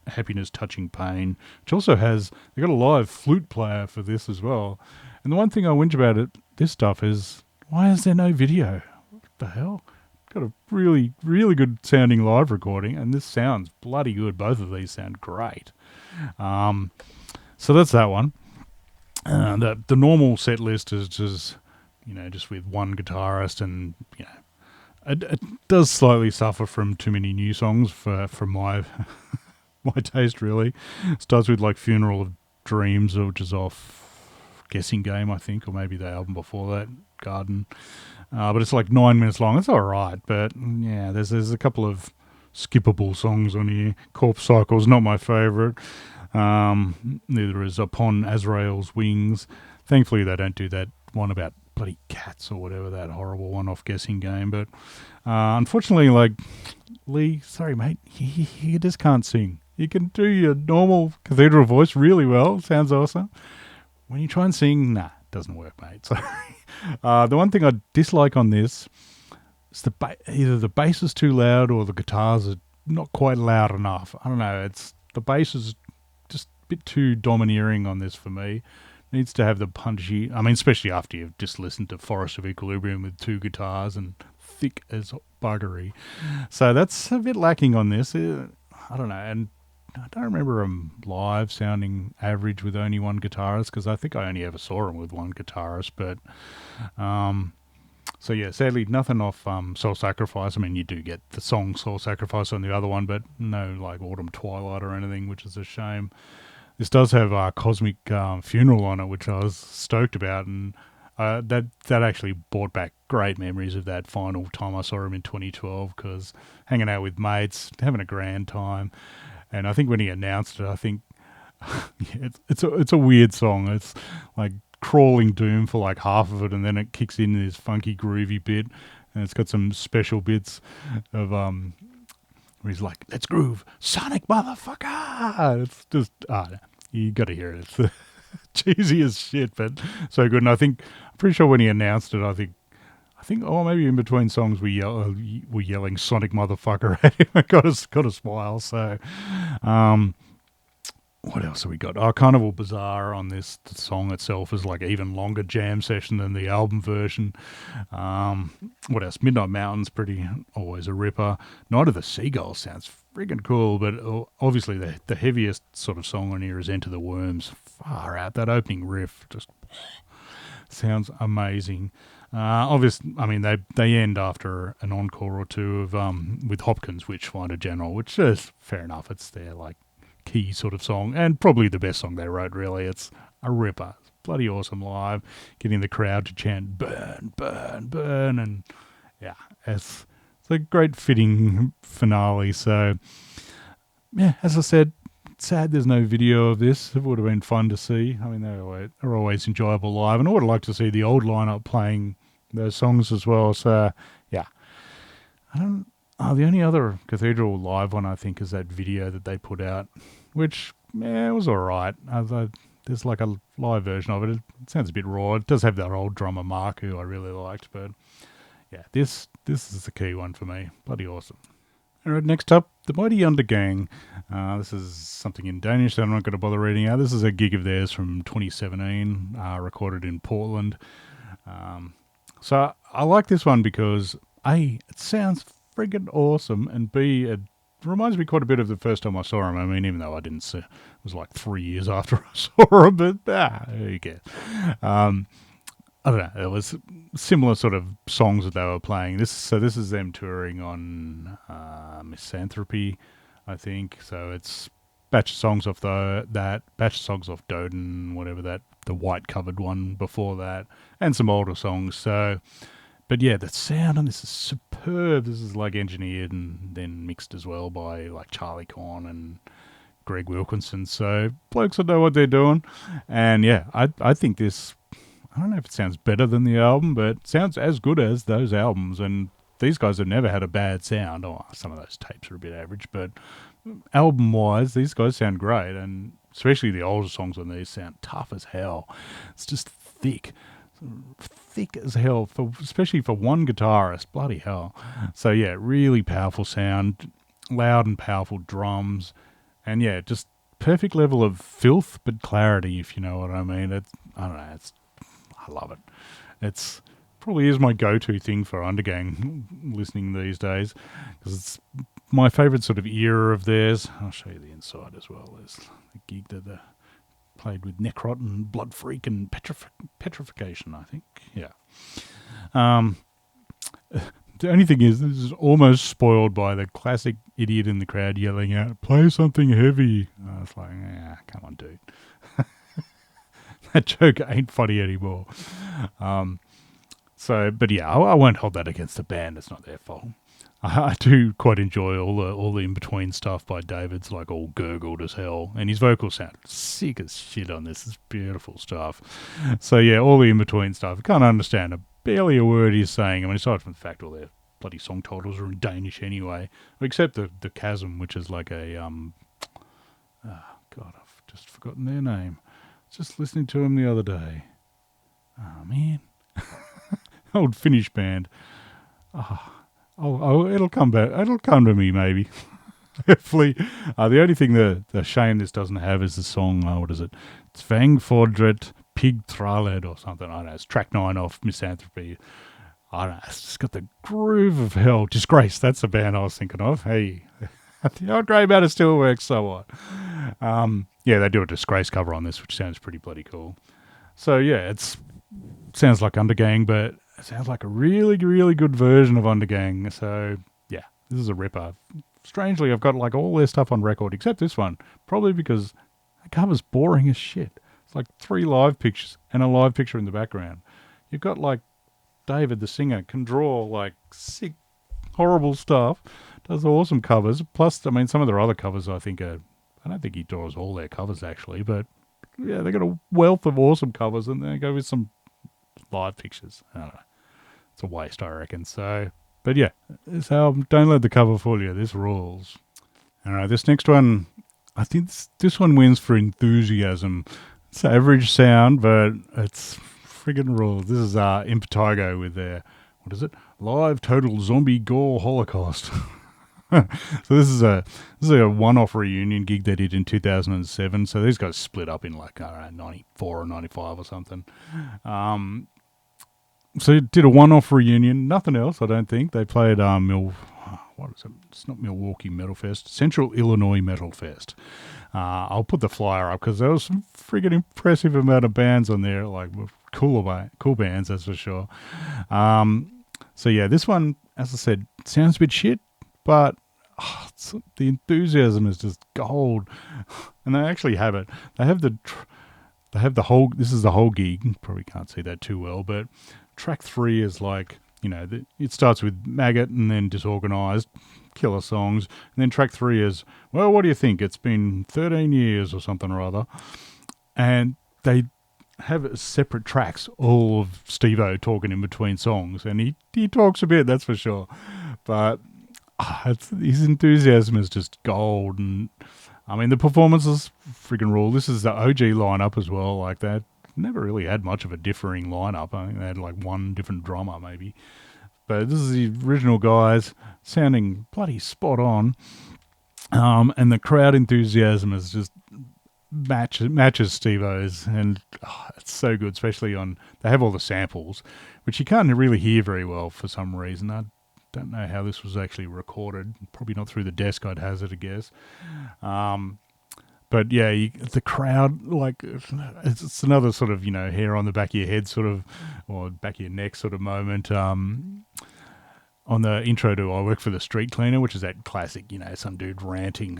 Happiness, Touching Pain, which also has, they got a live flute player for this as well. And the one thing I whinge about this stuff is, why is there no video? What the hell? Got a really, really good sounding live recording, and this sounds bloody good. Both of these sound great. So that's that one. The normal set list is just, just with one guitarist, and, it does slightly suffer from too many new songs for my my taste, really. It starts with Funeral of Dreams, which is off Guessing Game, I think, or maybe the album before that, Garden. But it's 9 minutes long. It's all right, but yeah, there's a couple of skippable songs on here. Corpse Cycle's not my favourite. Neither is Upon Azrael's Wings. Thankfully, they don't do that one about bloody cats or whatever, that horrible one off Guessing Game. But unfortunately, Lee, sorry, mate, you just can't sing. You can do your normal Cathedral voice really well. Sounds awesome. When you try and sing, it doesn't work, mate. Sorry. The one thing I dislike on this is either the bass is too loud or the guitars are not quite loud enough. I don't know. The bass is just a bit too domineering on this for me. Needs to have the punchy, especially after you've just listened to Forest of Equilibrium with 2 guitars and thick as buggery. So that's a bit lacking on this. I don't know. And I don't remember him live sounding average with only one guitarist, because I think I only ever saw him with one guitarist. But so yeah, sadly nothing off Soul Sacrifice. You do get the song Soul Sacrifice on the other one, but no Autumn Twilight or anything, which is a shame. This does have Cosmic Funeral on it, which I was stoked about, and that actually brought back great memories of that final time I saw him in 2012, because hanging out with mates, having a grand time. And I think when he announced it, I think it's a weird song. It's crawling doom for half of it, and then it kicks in this funky groovy bit, and it's got some special bits of where he's like, "Let's groove, Sonic motherfucker!" It's just you got to hear it. It's cheesy as shit, but so good. And I'm pretty sure when he announced it, I think maybe in between songs we're yelling Sonic motherfucker at him. It got a smile. So what else have we got? Oh, Carnival Bazaar on this. The song itself is like even longer jam session than the album version. What else? Midnight Mountain's pretty, always a ripper. Night of the Seagulls sounds friggin' cool, but obviously the heaviest sort of song on here is Enter the Worms. Far out. That opening riff just sounds amazing. I mean, they end after an encore or two of with Hopkins, Witchfinder General, which is fair enough. It's their like key sort of song, and probably the best song they wrote. Really, it's a ripper. It's bloody awesome live, getting the crowd to chant "Burn, burn, burn," and yeah, it's a great fitting finale. So yeah, as I said, sad there's no video of this. It would have been fun to see. I mean, they're always enjoyable live, and I would like to see the old lineup playing those songs as well. So yeah, the only other Cathedral live one I think is that video that they put out, which it was all right. There's like a live version of it. It sounds a bit raw. It does have that old drummer Mark, who I really liked, but yeah, this is the key one for me. Bloody awesome. All right, next up, the Mighty Undergang. This is something in Danish that I'm not going to bother reading out. This is a gig of theirs from 2017, recorded in Portland. So I like this one because A, it sounds friggin' awesome, and B, it reminds me quite a bit of the first time I saw him. I mean, even though I didn't see, it was like 3 years after I saw him, but who cares? I don't know. It was similar sort of songs that they were playing. This is them touring on Misanthropy, I think. So it's batch of songs off batch of songs off Doden, whatever that, the white covered one before that, and some older songs. So, but yeah, the sound on this is superb. This is like engineered and then mixed as well by like Charlie Corn and Greg Wilkinson. So blokes that know what they're doing. And yeah, I think this, I don't know if it sounds better than the album, but it sounds as good as those albums. And these guys have never had a bad sound. Oh, some of those tapes are a bit average, but album-wise, these guys sound great. And especially the older songs on these sound tough as hell. It's just thick as hell, especially for one guitarist. Bloody hell. So yeah, really powerful sound, loud and powerful drums, and yeah, just perfect level of filth but clarity, if you know what I mean. I don't know. I love it. It's probably is my go-to thing for Undergang listening these days, because it's my favourite sort of era of theirs. I'll show you the inside as well. There's the gig that they played with Necrot and Blood Freak and Petrification, I think. Yeah. The only thing is, this is almost spoiled by the classic idiot in the crowd yelling out, "Play something heavy." I was like, come on, dude. That joke ain't funny anymore. But yeah, I won't hold that against the band. It's not their fault. I do quite enjoy all the in-between stuff by David. It's like all gurgled as hell. And his vocals sound sick as shit on this. It's beautiful stuff. So yeah, all the in-between stuff. I can't understand barely a word he's saying. I mean, aside from the fact all their bloody song titles are in Danish anyway. Except the Chasm, which is like a... God, I've just forgotten their name. Just listening to him the other day. Oh, man. Old Finnish band. Oh, it'll come back. It'll come to me, maybe. Hopefully. The only thing the shame this doesn't have is the song, what is it? It's Tvangfodret Pig Traled or something. I don't know. It's track 9 off Misanthropy. I don't know. It's just got the groove of hell. Disgrace. That's the band I was thinking of. Hey, the old grey matter still works, so what? Yeah, they do a Disgrace cover on this, which sounds pretty bloody cool. So yeah, it sounds like Undergang, but it sounds like a really, really good version of Undergang. So yeah, this is a ripper. Strangely, I've got like all their stuff on record, except this one. Probably because the cover's boring as shit. It's like 3 live pictures and a live picture in the background. You've got like David, the singer, can draw like sick, horrible stuff. Does awesome covers. Plus, I mean, some of their other covers I don't think he draws all their covers actually, but yeah, they got a wealth of awesome covers, and they go with some live pictures. I don't know. It's a waste, I reckon. So, but yeah, this album, don't let the cover fool you. This rules. All right, this next one, I think this one wins for enthusiasm. It's average sound, but it's friggin' rules. This is Impetigo with their, what is it? Live Total Zombie Gore Holocaust. So this is a one-off reunion gig they did in 2007. So these guys split up in like, I don't know, 94 or 95 or something. So it did a one-off reunion, nothing else, I don't think. They played what is it? It's not Milwaukee Metal Fest, Central Illinois Metal Fest. I'll put the flyer up because there was some friggin' impressive amount of bands on there, like cool bands, that's for sure. So yeah, this one, as I said, sounds a bit shit, but the enthusiasm is just gold, and they actually have it. They have the whole. This is the whole gig. Probably can't see that too well, but track 3 is like, it starts with Maggot and then Disorganized, killer songs, and then track 3 is, well, what do you think? It's been 13 years or something or other, and they have separate tracks, all of Steve-O talking in between songs, and he talks a bit, that's for sure, but his enthusiasm is just gold, and I mean the performances freaking rule. This is the OG lineup as well, like that. Never really had much of a differing lineup. I think they had like one different drummer maybe, but this is the original guys sounding bloody spot on, and the crowd enthusiasm is just matches Steve-O's, and it's so good, especially they have all the samples, which you can't really hear very well for some reason. I don't know how this was actually recorded. Probably not through the desk, I'd hazard a guess. But yeah, the crowd, like, it's another sort of, hair on the back of your head sort of, or back of your neck sort of moment. On the intro to I Work for the Street Cleaner, which is that classic, some dude ranting.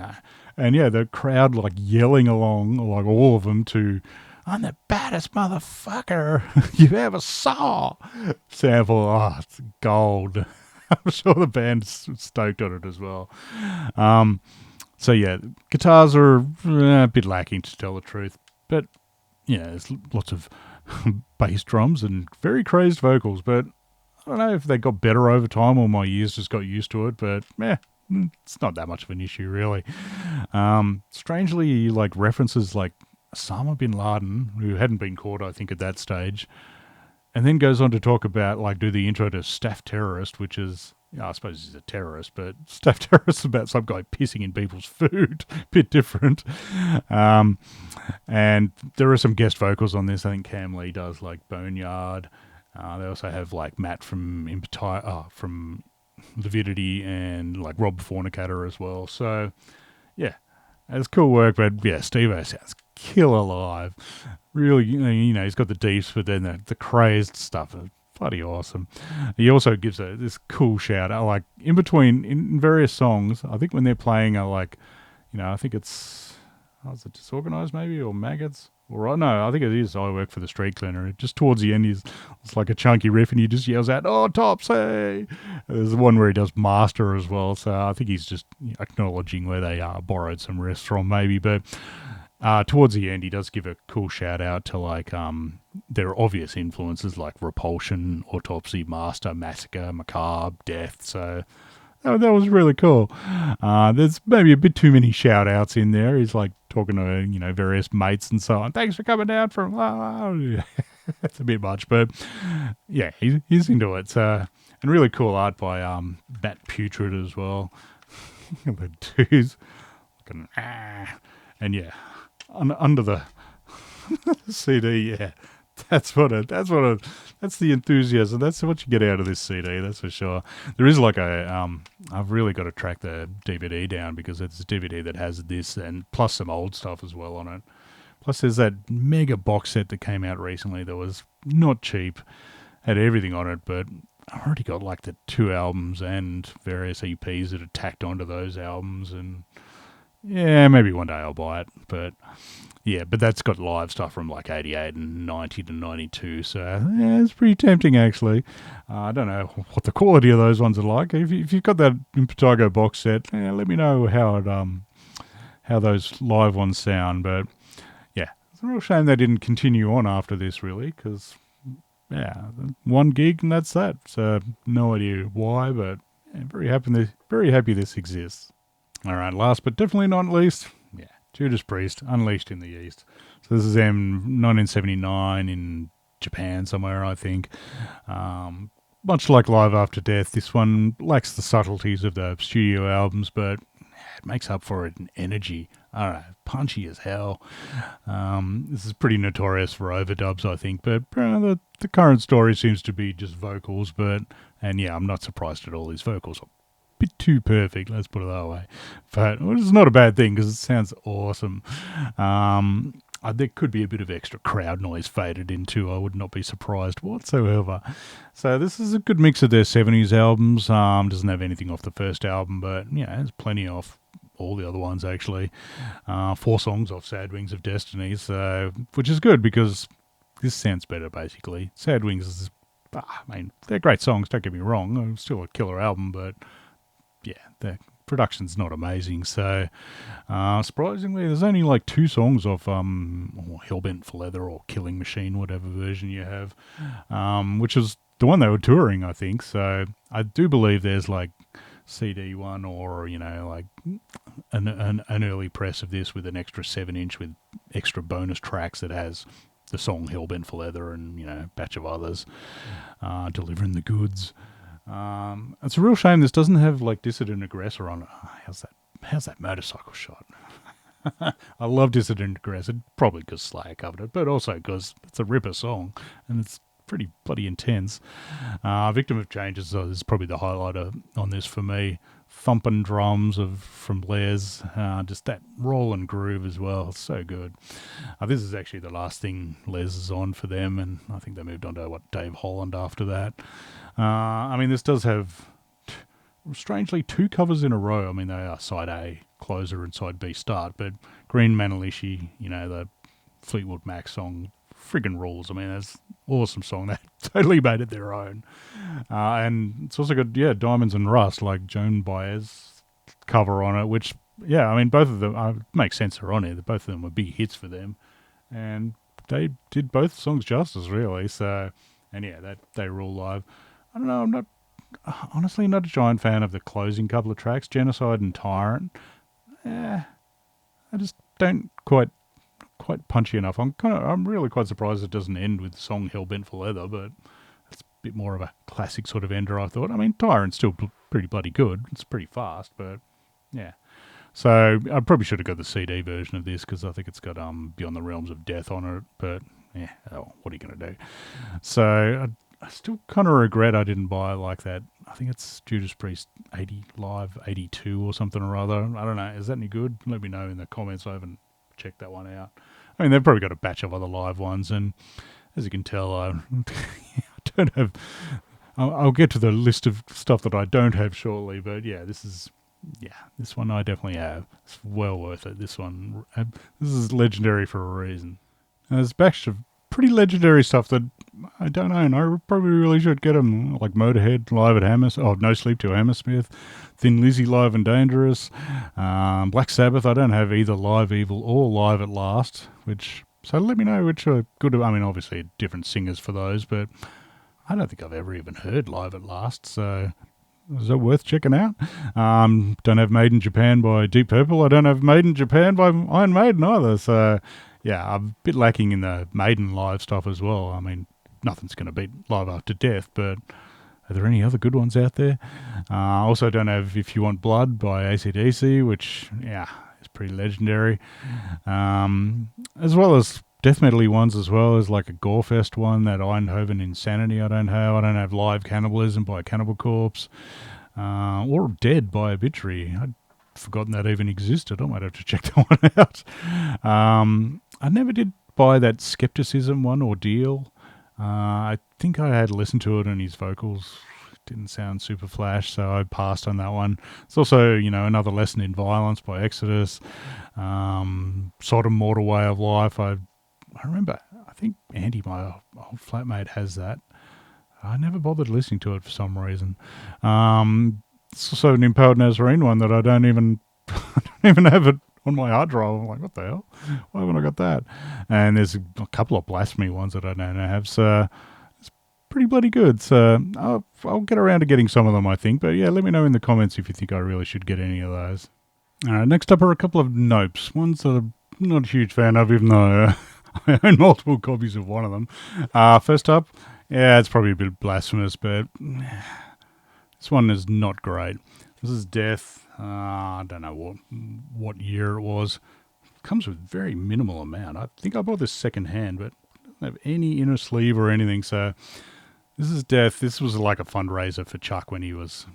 And yeah, the crowd like yelling along, like all of them, to "I'm the baddest motherfucker you ever saw" sample. Oh, it's gold. I'm sure the band's stoked on it as well. So yeah, guitars are a bit lacking, to tell the truth, but there's lots of bass drums and very crazed vocals, but I don't know if they got better over time or my ears just got used to it, but it's not that much of an issue really. Strangely, like references like Osama bin Laden, who hadn't been caught, I think, at that stage, and then goes on to talk about, like, do the intro to Staff Terrorist, which is, I suppose he's a terrorist, but Staff Terrorist is about some guy pissing in people's food. Bit different. And there are some guest vocals on this. I think Cam Lee does, like, Boneyard. They also have, like, Matt from from Lividity, and, like, Rob Fornicator as well. So, yeah, it's cool work, but, yeah, Steve-O sounds killer live. Really, he's got the deeps, but then the crazed stuff is bloody awesome. He also gives this cool shout out, like in between, in various songs. I think when they're playing, I think it's, is it Disorganized maybe, or Maggots? Or no, I think it is I Work for the Street Cleaner. Just towards the end, it's like a chunky riff, and he just yells out, "Oh, Topsy!" There's one where he does Master as well, so I think he's just acknowledging where they borrowed some riffs from maybe, but towards the end, he does give a cool shout out to, like, their obvious influences like Repulsion, Autopsy, Master, Massacre, Macabre, Death. So that was really cool. There's maybe a bit too many shout outs in there. He's like talking to, various mates and so on. Thanks for coming down from, that's a bit much, but yeah, he's into it. So, and really cool art by Matt Putrid as well. The dude's looking, and yeah, under the CD, yeah, that's the enthusiasm. That's what you get out of this CD. That's for sure. There is like I've really got to track the DVD down because it's a DVD that has this and plus some old stuff as well on it. Plus, there's that mega box set that came out recently that was not cheap, had everything on it, but I've already got like the 2 albums and various EPs that are tacked onto those albums, and yeah, maybe one day I'll buy it, but yeah, but that's got live stuff from like 88 and 90 to 92, so yeah, it's pretty tempting actually. I don't know what the quality of those ones are like. If you've got that Impetigo box set, let me know how those live ones sound, but yeah, it's a real shame they didn't continue on after this really, because yeah, one gig and that's that, so no idea why, but yeah, very happy this exists. All right, last but definitely not least, yeah, Judas Priest, Unleashed in the East. So this is them 1979 in Japan somewhere, I think. much like Live After Death, this one lacks the subtleties of the studio albums, but it makes up for it in energy. I don't know, punchy as hell. This is pretty notorious for overdubs, I think, but the current story seems to be just vocals, and yeah, I'm not surprised at all. These vocals are a bit too perfect, let's put it that way. But it's not a bad thing because it sounds awesome. There could be a bit of extra crowd noise faded into. I would not be surprised whatsoever. So this is a good mix of their 70s albums. Doesn't have anything off the first album, but yeah, there's plenty off all the other ones actually. 4 songs off Sad Wings of Destiny, so which is good because this sounds better basically. Sad Wings is, I mean, they're great songs. Don't get me wrong. It's still a killer album, but yeah, the production's not amazing. So surprisingly, there's only like 2 songs off Hellbent for Leather or Killing Machine, whatever version you have, which is the one they were touring, I think. So I do believe there's like CD one or, you know, like an early press of this with an extra 7-inch with extra bonus tracks that has the song Hellbent for Leather and, you know, a batch of others, delivering the goods. It's a real shame this doesn't have like Dissident Aggressor on it. How's that motorcycle shot? I love Dissident Aggressor, probably because Slayer covered it, but also because it's a ripper song and it's pretty bloody intense. Victim of Change is probably the highlighter on this for me. Thumping drums from Les, just that roll and groove as well. It's so good. This is actually the last thing Les is on for them, and I think they moved on to Dave Holland after that. I mean, this does have strangely 2 covers in a row. I mean, they are side A closer and side B start, but Green Manalishi, you know, the Fleetwood Mac song, friggin' rules. I mean, that's an awesome song. They totally made it their own. And it's also got, Diamonds and Rust, like Joan Baez cover on it, which, yeah, I mean, both of them, makes sense they're on here. Both of them were big hits for them. And they did both songs justice, really. So, and yeah, they rule live. I don't know, I'm honestly not a giant fan of the closing couple of tracks, Genocide and Tyrant. I just don't quite punchy enough. I'm really quite surprised it doesn't end with the song Hellbent for Leather, but it's a bit more of a classic sort of ender, I thought. I mean, Tyrant's still pretty bloody good. It's pretty fast, but yeah. So I probably should have got the CD version of this because I think it's got Beyond the Realms of Death on it, but yeah, what are you going to do? So I still kind of regret I didn't buy like that. I think it's Judas Priest 80 Live 82 or something or other. I don't know. Is that any good? Let me know in the comments. I haven't checked that one out. I mean, they've probably got a batch of other live ones, and as you can tell, I don't have... I'll get to the list of stuff that I don't have shortly, but yeah, this one I definitely have. It's well worth it, this one. This is legendary for a reason. And there's a batch of pretty legendary stuff that I don't own. I probably really should get them, like Motorhead live at Hammersmith. No Sleep Till Hammersmith. Thin Lizzy live and Dangerous. Black Sabbath, I don't have either Live Evil or Live at Last, so let me know which are good. I mean, obviously different singers for those, but I don't think I've ever even heard Live at Last, so is that worth checking out? Don't have Made in Japan by Deep Purple. I don't have Made in Japan by Iron Maiden either, so yeah, I'm a bit lacking in the Maiden live stuff as well. I mean, nothing's going to beat Live After Death, but are there any other good ones out there? Also don't have If You Want Blood by AC/DC, which, yeah, is pretty legendary. As well as death metal-y ones as well, as like a Gorefest one, that Eindhoven Insanity I don't have. I don't have Live Cannibalism by Cannibal Corpse. Or Dead by Obituary. I'd forgotten that even existed. I might have to check that one out. I never did buy that Skepticism one, Ordeal. I think I had listened to it and his vocals didn't sound super flash, so I passed on that one. It's also, Another Lesson in Violence by Exodus. Sodom Mortal Way of Life. I remember, I think Andy, my old flatmate, has that. I never bothered listening to it for some reason. It's also an Impaled Nazarene one that I don't even have it on my hard drive. I'm like, what the hell? Why haven't I got that? And there's a couple of Blasphemy ones that I don't have, so it's pretty bloody good. So I'll get around to getting some of them, I think. But yeah, let me know in the comments if you think I really should get any of those. Next up are a couple of Nopes, ones that I'm not a huge fan of, even though I own multiple copies of one of them. First up Yeah, it's probably a bit blasphemous, but this one is not great. This is Death. I don't know what year it was. It comes with very minimal amount. I think I bought this second hand, but it doesn't have any inner sleeve or anything. So this is Death. This was like a fundraiser for Chuck when he was,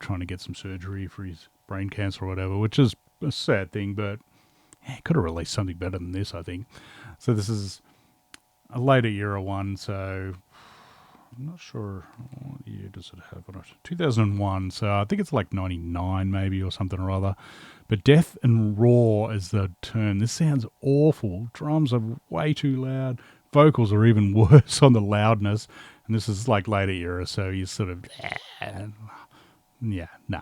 trying to get some surgery for his brain cancer or whatever, which is a sad thing, but he could have released something better than this, I think. So this is a later era one, so I'm not sure what year does it have on it. 2001, so I think it's like 99 maybe or something or other. But death and raw is the term. This sounds awful. Drums are way too loud. Vocals are even worse on the loudness. And this is like later era, so you sort of, yeah, no.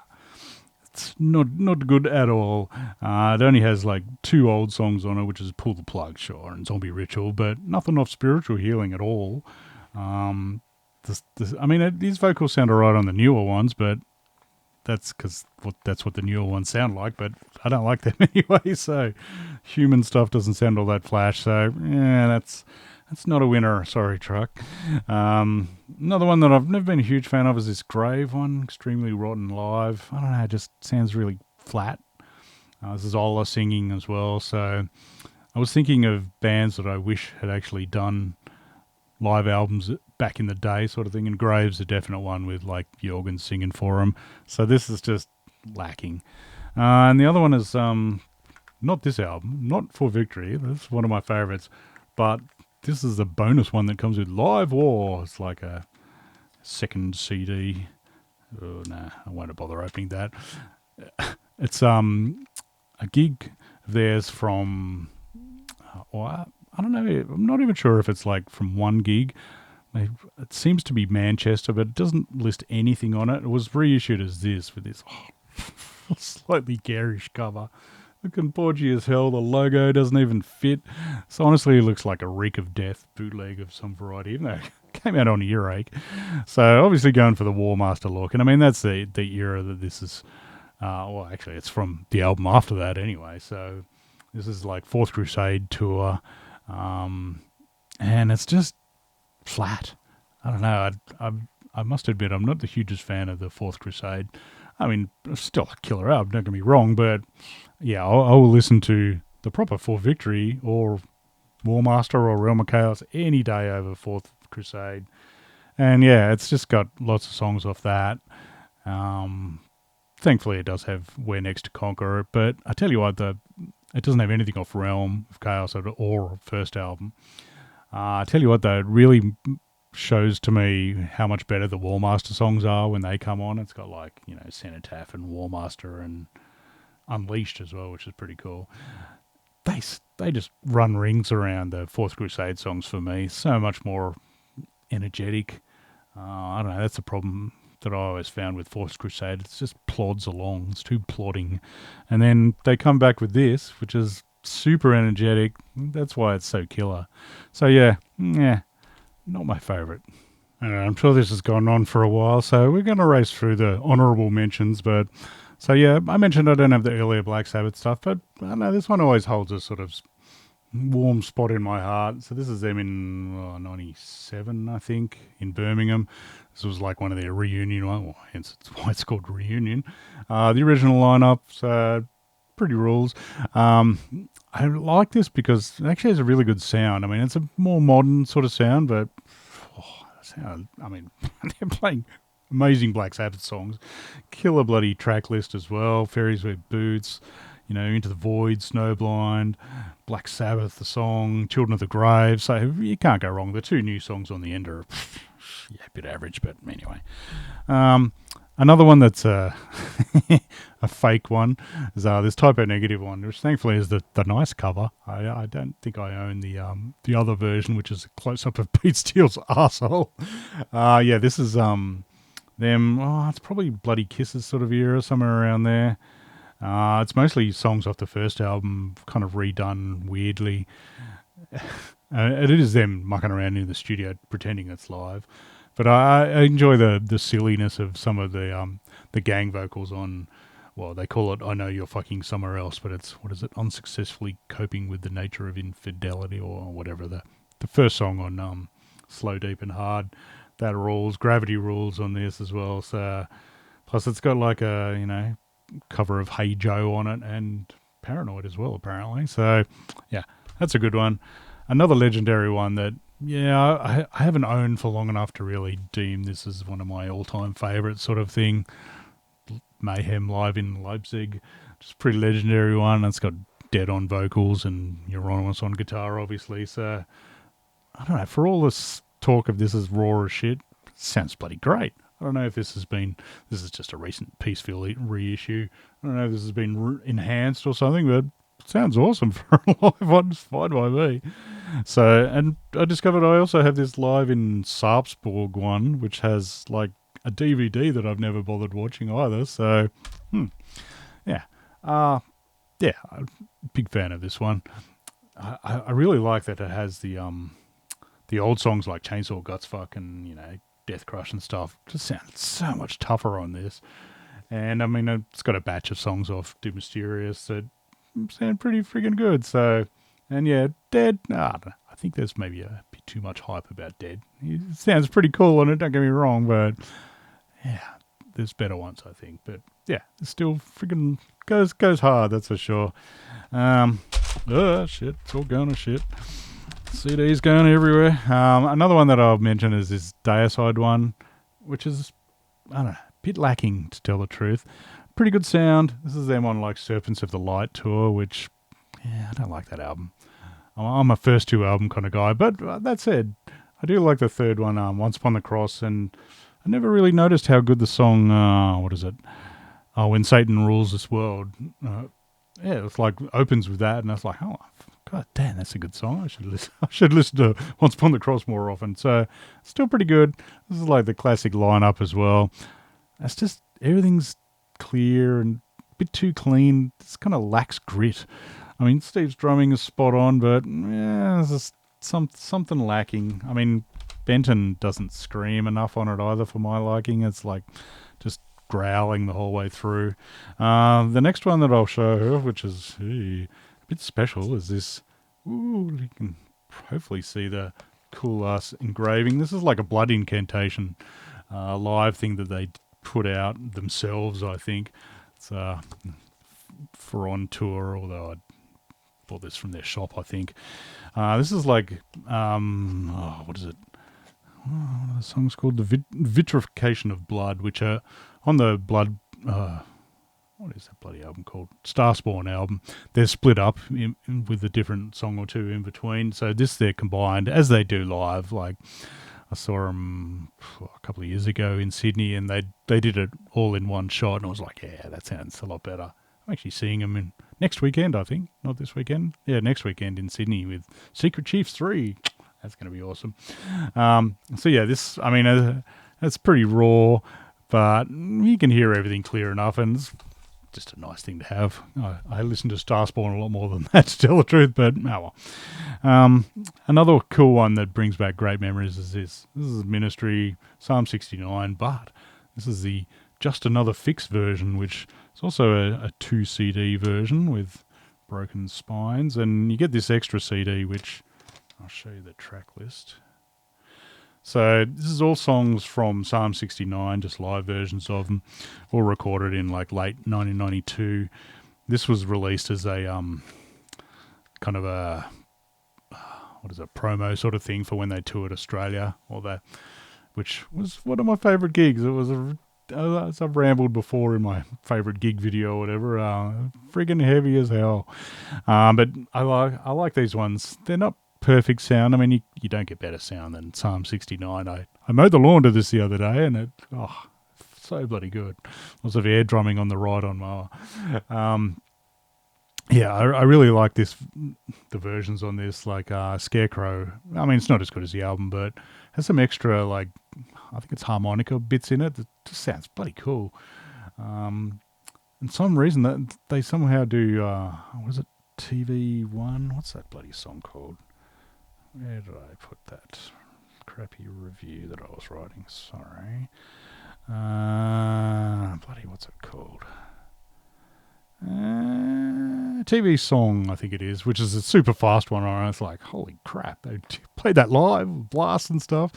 It's not good at all. It only has like 2 old songs on it, which is Pull the Plug, sure, and Zombie Ritual, but nothing of spiritual healing at all. These vocals sound alright on the newer ones, but that's because that's what the newer ones sound like, but I don't like them anyway, so human stuff doesn't sound all that flash, so yeah, that's not a winner. Sorry, Truck. Another one that I've never been a huge fan of is this Grave one, Extremely Rotten Live. I don't know, it just sounds really flat. This is Ola singing as well, so I was thinking of bands that I wish had actually done live albums back in the day sort of thing, and Grave's a definite one with like Jorgen singing for him. So this is just lacking. And the other one is not this album, not For Victory. That's one of my favourites, but this is a bonus one that comes with Live War. It's like a second CD. Oh, nah, I won't bother opening that. It's a gig of theirs from, I don't know, I'm not even sure if it's like from one gig. It seems to be Manchester, but it doesn't list anything on it. It was reissued as this, with this slightly garish cover. Looking podgy as hell. The logo doesn't even fit. So honestly, it looks like a Reek of Death bootleg of some variety, even though it came out on Earache. So obviously going for the War Master look. And I mean, that's the era that this is, actually it's from the album after that anyway. So this is like Fourth Crusade tour. And it's just flat. I don't know. I must admit, I'm not the hugest fan of the Fourth Crusade. I mean, it's still a killer album, don't get me wrong, but yeah, I will listen to the proper For Victory or War Master or Realm of Chaos any day over Fourth Crusade. And yeah, it's just got lots of songs off that. Thankfully, it does have Where Next to Conquer, but I tell you what, it doesn't have anything off Realm of Chaos or first album. I tell you what, though, it really shows to me how much better the War Master songs are when they come on. It's got like, Cenotaph and War Master and Unleashed as well, which is pretty cool. They just run rings around the Fourth Crusade songs for me. So much more energetic. I don't know, that's the problem that I always found with Fourth Crusade. It's just plods along. It's too plodding. And then they come back with this, which is super energetic. That's why it's so killer. So yeah, not my favourite. I'm sure this has gone on for a while, so we're going to race through the honourable mentions. But so yeah, I mentioned I don't have the earlier Black Sabbath stuff, but I don't know, this one always holds a sort of warm spot in my heart. So this is them in 97, I think, in Birmingham. This was like one of their reunion ones, well, hence it's why it's called Reunion. The original lineup, so pretty rules. I like this because it actually has a really good sound. I mean, it's a more modern sort of sound, but they're playing amazing Black Sabbath songs. Killer bloody track list as well. Fairies Wear Boots, Into the Void, Snowblind, Black Sabbath, the song, Children of the Grave. So you can't go wrong. The 2 new songs on the end are a bit average, but anyway. Another one that's a fake one is this Typo Negative one, which thankfully is the nice cover. I don't think I own the other version, which is a close-up of Pete Steele's arsehole. This is them. It's probably Bloody Kisses sort of era, somewhere around there. It's mostly songs off the first album, kind of redone weirdly. It is them mucking around in the studio pretending it's live. But I enjoy the silliness of some of the gang vocals on, well, they call it I Know You're Fucking Somewhere Else, but it's, Unsuccessfully Coping with the Nature of Infidelity or whatever, the first song on Slow, Deep and Hard. That rules. Gravity rules on this as well. So plus it's got like a, cover of Hey Joe on it and Paranoid as well, apparently. So yeah, that's a good one. Another legendary one that, I haven't owned for long enough to really deem this as one of my all-time favourites sort of thing. Mayhem live in Leipzig. Just a pretty legendary one. It's got Dead on vocals and Euronymous on guitar, obviously. So, I don't know. For all this talk of this as raw as shit, it sounds bloody great. I don't know if this is just a recent Peaceville reissue. I don't know if this has been enhanced or something, but it sounds awesome for a live one. It's fine by me. So, and I discovered I also have this live in Sarpsborg one, which has like a DVD that I've never bothered watching either. So, yeah. I'm a big fan of this one. I really like that it has the old songs like Chainsaw Gutsfuck and, Death Crush and stuff. Just sounds so much tougher on this. And, I mean, it's got a batch of songs off Do Mysterious that sound pretty friggin' good. So, and yeah, Dead, I think there's maybe a bit too much hype about Dead. It sounds pretty cool on it, don't get me wrong, but yeah, there's better ones, I think. But yeah, it still friggin' goes hard, that's for sure. Shit, it's all going to shit. CDs going everywhere. Another one that I'll mention is this Deicide one, which is, I don't know, a bit lacking to tell the truth. Pretty good sound. This is them on like Serpents of the Light tour, which, I don't like that album. I'm a first two album kind of guy, but that said, I do like the third one, Once Upon the Cross, and I never really noticed how good the song, what is it? When Satan Rules This World. It's like opens with that, and I was like, oh, god damn, that's a good song. I should listen to Once Upon the Cross more often. So, still pretty good. This is like the classic lineup as well. It's just, everything's clear and a bit too clean. It's kind of lacks grit. I mean, Steve's drumming is spot on, but there's just something lacking. I mean, Benton doesn't scream enough on it either for my liking. It's like just growling the whole way through. The next one that I'll show, which is a bit special, is this. Ooh, you can hopefully see the cool ass engraving. This is like a blood incantation live thing that they put out themselves, I think. It's for on tour, although I bought this from their shop, I think. This is like, what is it? What are the songs called? The Vitrification of Blood, which are on the Blood, what is that bloody album called? Starspawn album. They're split up with a different song or two in between. So this, they're combined, as they do live. Like, I saw them a couple of years ago in Sydney, and they did it all in one shot, and I was like, yeah, that sounds a lot better. I'm actually seeing them next weekend, I think. Not this weekend. Yeah, next weekend in Sydney with Secret Chiefs 3. That's going to be awesome. So yeah, this, I mean, it's pretty raw, but you can hear everything clear enough, and it's just a nice thing to have. I listen to Starspawn a lot more than that, to tell the truth, but oh well. Another cool one that brings back great memories is this. This is Ministry, Psalm 69, but this is the Just Another Fix version, which is also a 2 CD version with broken spines, and you get this extra CD, which I'll show you the track list. So this is all songs from Psalm 69, just live versions of them, all recorded in like late 1992. This was released as a kind of a promo sort of thing for when they toured Australia, which was one of my favourite gigs. It was as I've rambled before in my favourite gig video or whatever, friggin' heavy as hell. But I like these ones. They're not perfect sound. I mean, you don't get better sound than Psalm 69. I mowed the lawn to this the other day, and so bloody good. Lots of air drumming on the ride-on mower. I really like the versions on this, like Scarecrow. I mean, it's not as good as the album, but has some extra, like, I think it's harmonica bits in it. It just sounds bloody cool. And some reason that they somehow do, was it TV1? What's that bloody song called? Where did I put that crappy review that I was writing? Sorry. Bloody, what's it called? TV Song, I think it is, which is a super fast one. And it's like, holy crap, they played that live, blast and stuff.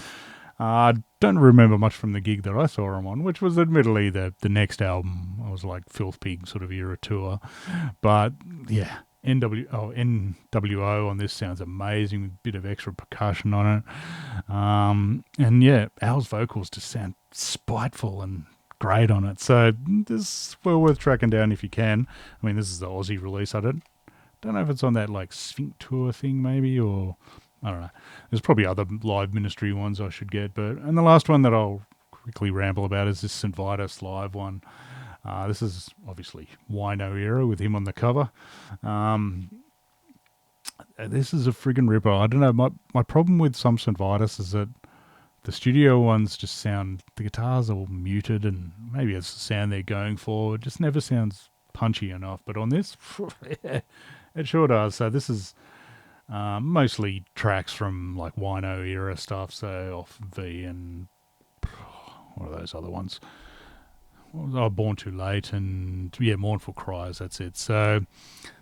I don't remember much from the gig that I saw him on, which was admittedly the next album. I was like Filth Pig sort of era tour. But yeah, NWO on this sounds amazing with a bit of extra percussion on it. And yeah, Al's vocals just sound spiteful and great on it. So this is well worth tracking down if you can. I mean, this is the Aussie release. I don't know if it's on that like Sphinx tour thing maybe, or I don't know. There's probably other live ministry ones I should get. And the last one that I'll quickly ramble about is this St. Vitus live one. This is obviously Wino era with him on the cover. This is a friggin' ripper. I don't know. My problem with some St. Vitus is that the studio ones just sound, the guitars are all muted, and maybe it's the sound they're going for. It just never sounds punchy enough. But on this, it sure does. So this is mostly tracks from like Wino era stuff. So off V and what are those other ones? Born Too Late and yeah, Mournful Cries. That's it. So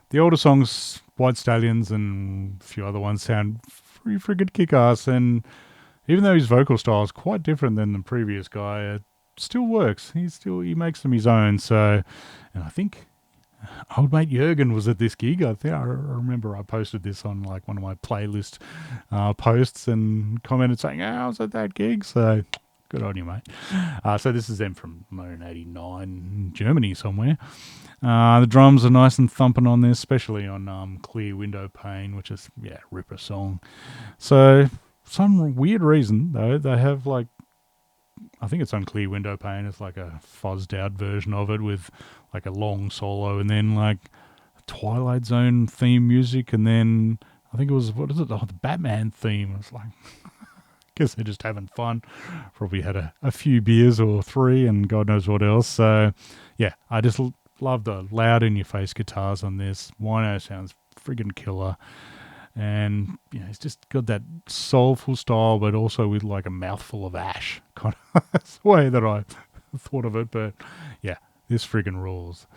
the older songs, White Stallions and a few other ones, sound pretty friggin' kick-ass. And even though his vocal style is quite different than the previous guy, it still works. He makes them his own. So, and I think old mate Jurgen was at this gig. I remember I posted this on like one of my playlist posts and commented saying, I was at that gig. So good on you, mate. So this is them from 1989, Germany somewhere. The drums are nice and thumping on this, especially on Clear Window Pane, which is, yeah, ripper song. So some weird reason, though, they have like, I think it's on Clear Window Pane, it's like a fuzzed out version of it with like a long solo and then like Twilight Zone theme music, and then I think it was, what is it, the Batman theme. It's like, guess they're just having fun. Probably had a few beers or three and God knows what else. So yeah, I just love the loud in your face guitars on this. Wino sounds friggin' killer. And, you know, he's just got that soulful style, but also with like a mouthful of ash. Kind of, that's the way that I thought of it. But yeah, this friggin' rules.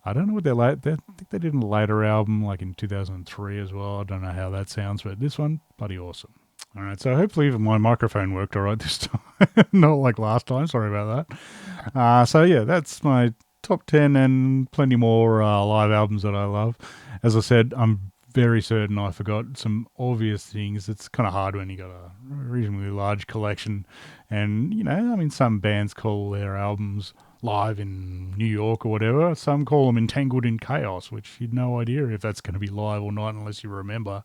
I don't know what I think they did a later album, like in 2003 as well. I don't know how that sounds, but this one, bloody awesome. All right, so hopefully my microphone worked all right this time. Not like last time, sorry about that. So yeah, that's my top 10 and plenty more live albums that I love. As I said, I'm very certain I forgot some obvious things. It's kind of hard when you got a reasonably large collection. And, you know, I mean, some bands call their albums live in New York or whatever. Some call them Entangled in Chaos, which you'd no idea if that's going to be live or not unless you remember.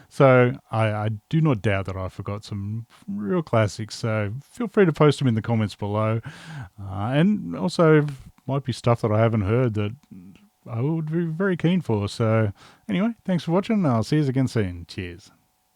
So I do not doubt that I forgot some real classics. So feel free to post them in the comments below. And also might be stuff that I haven't heard that I would be very keen for. So anyway, thanks for watching. I'll see you again soon. Cheers.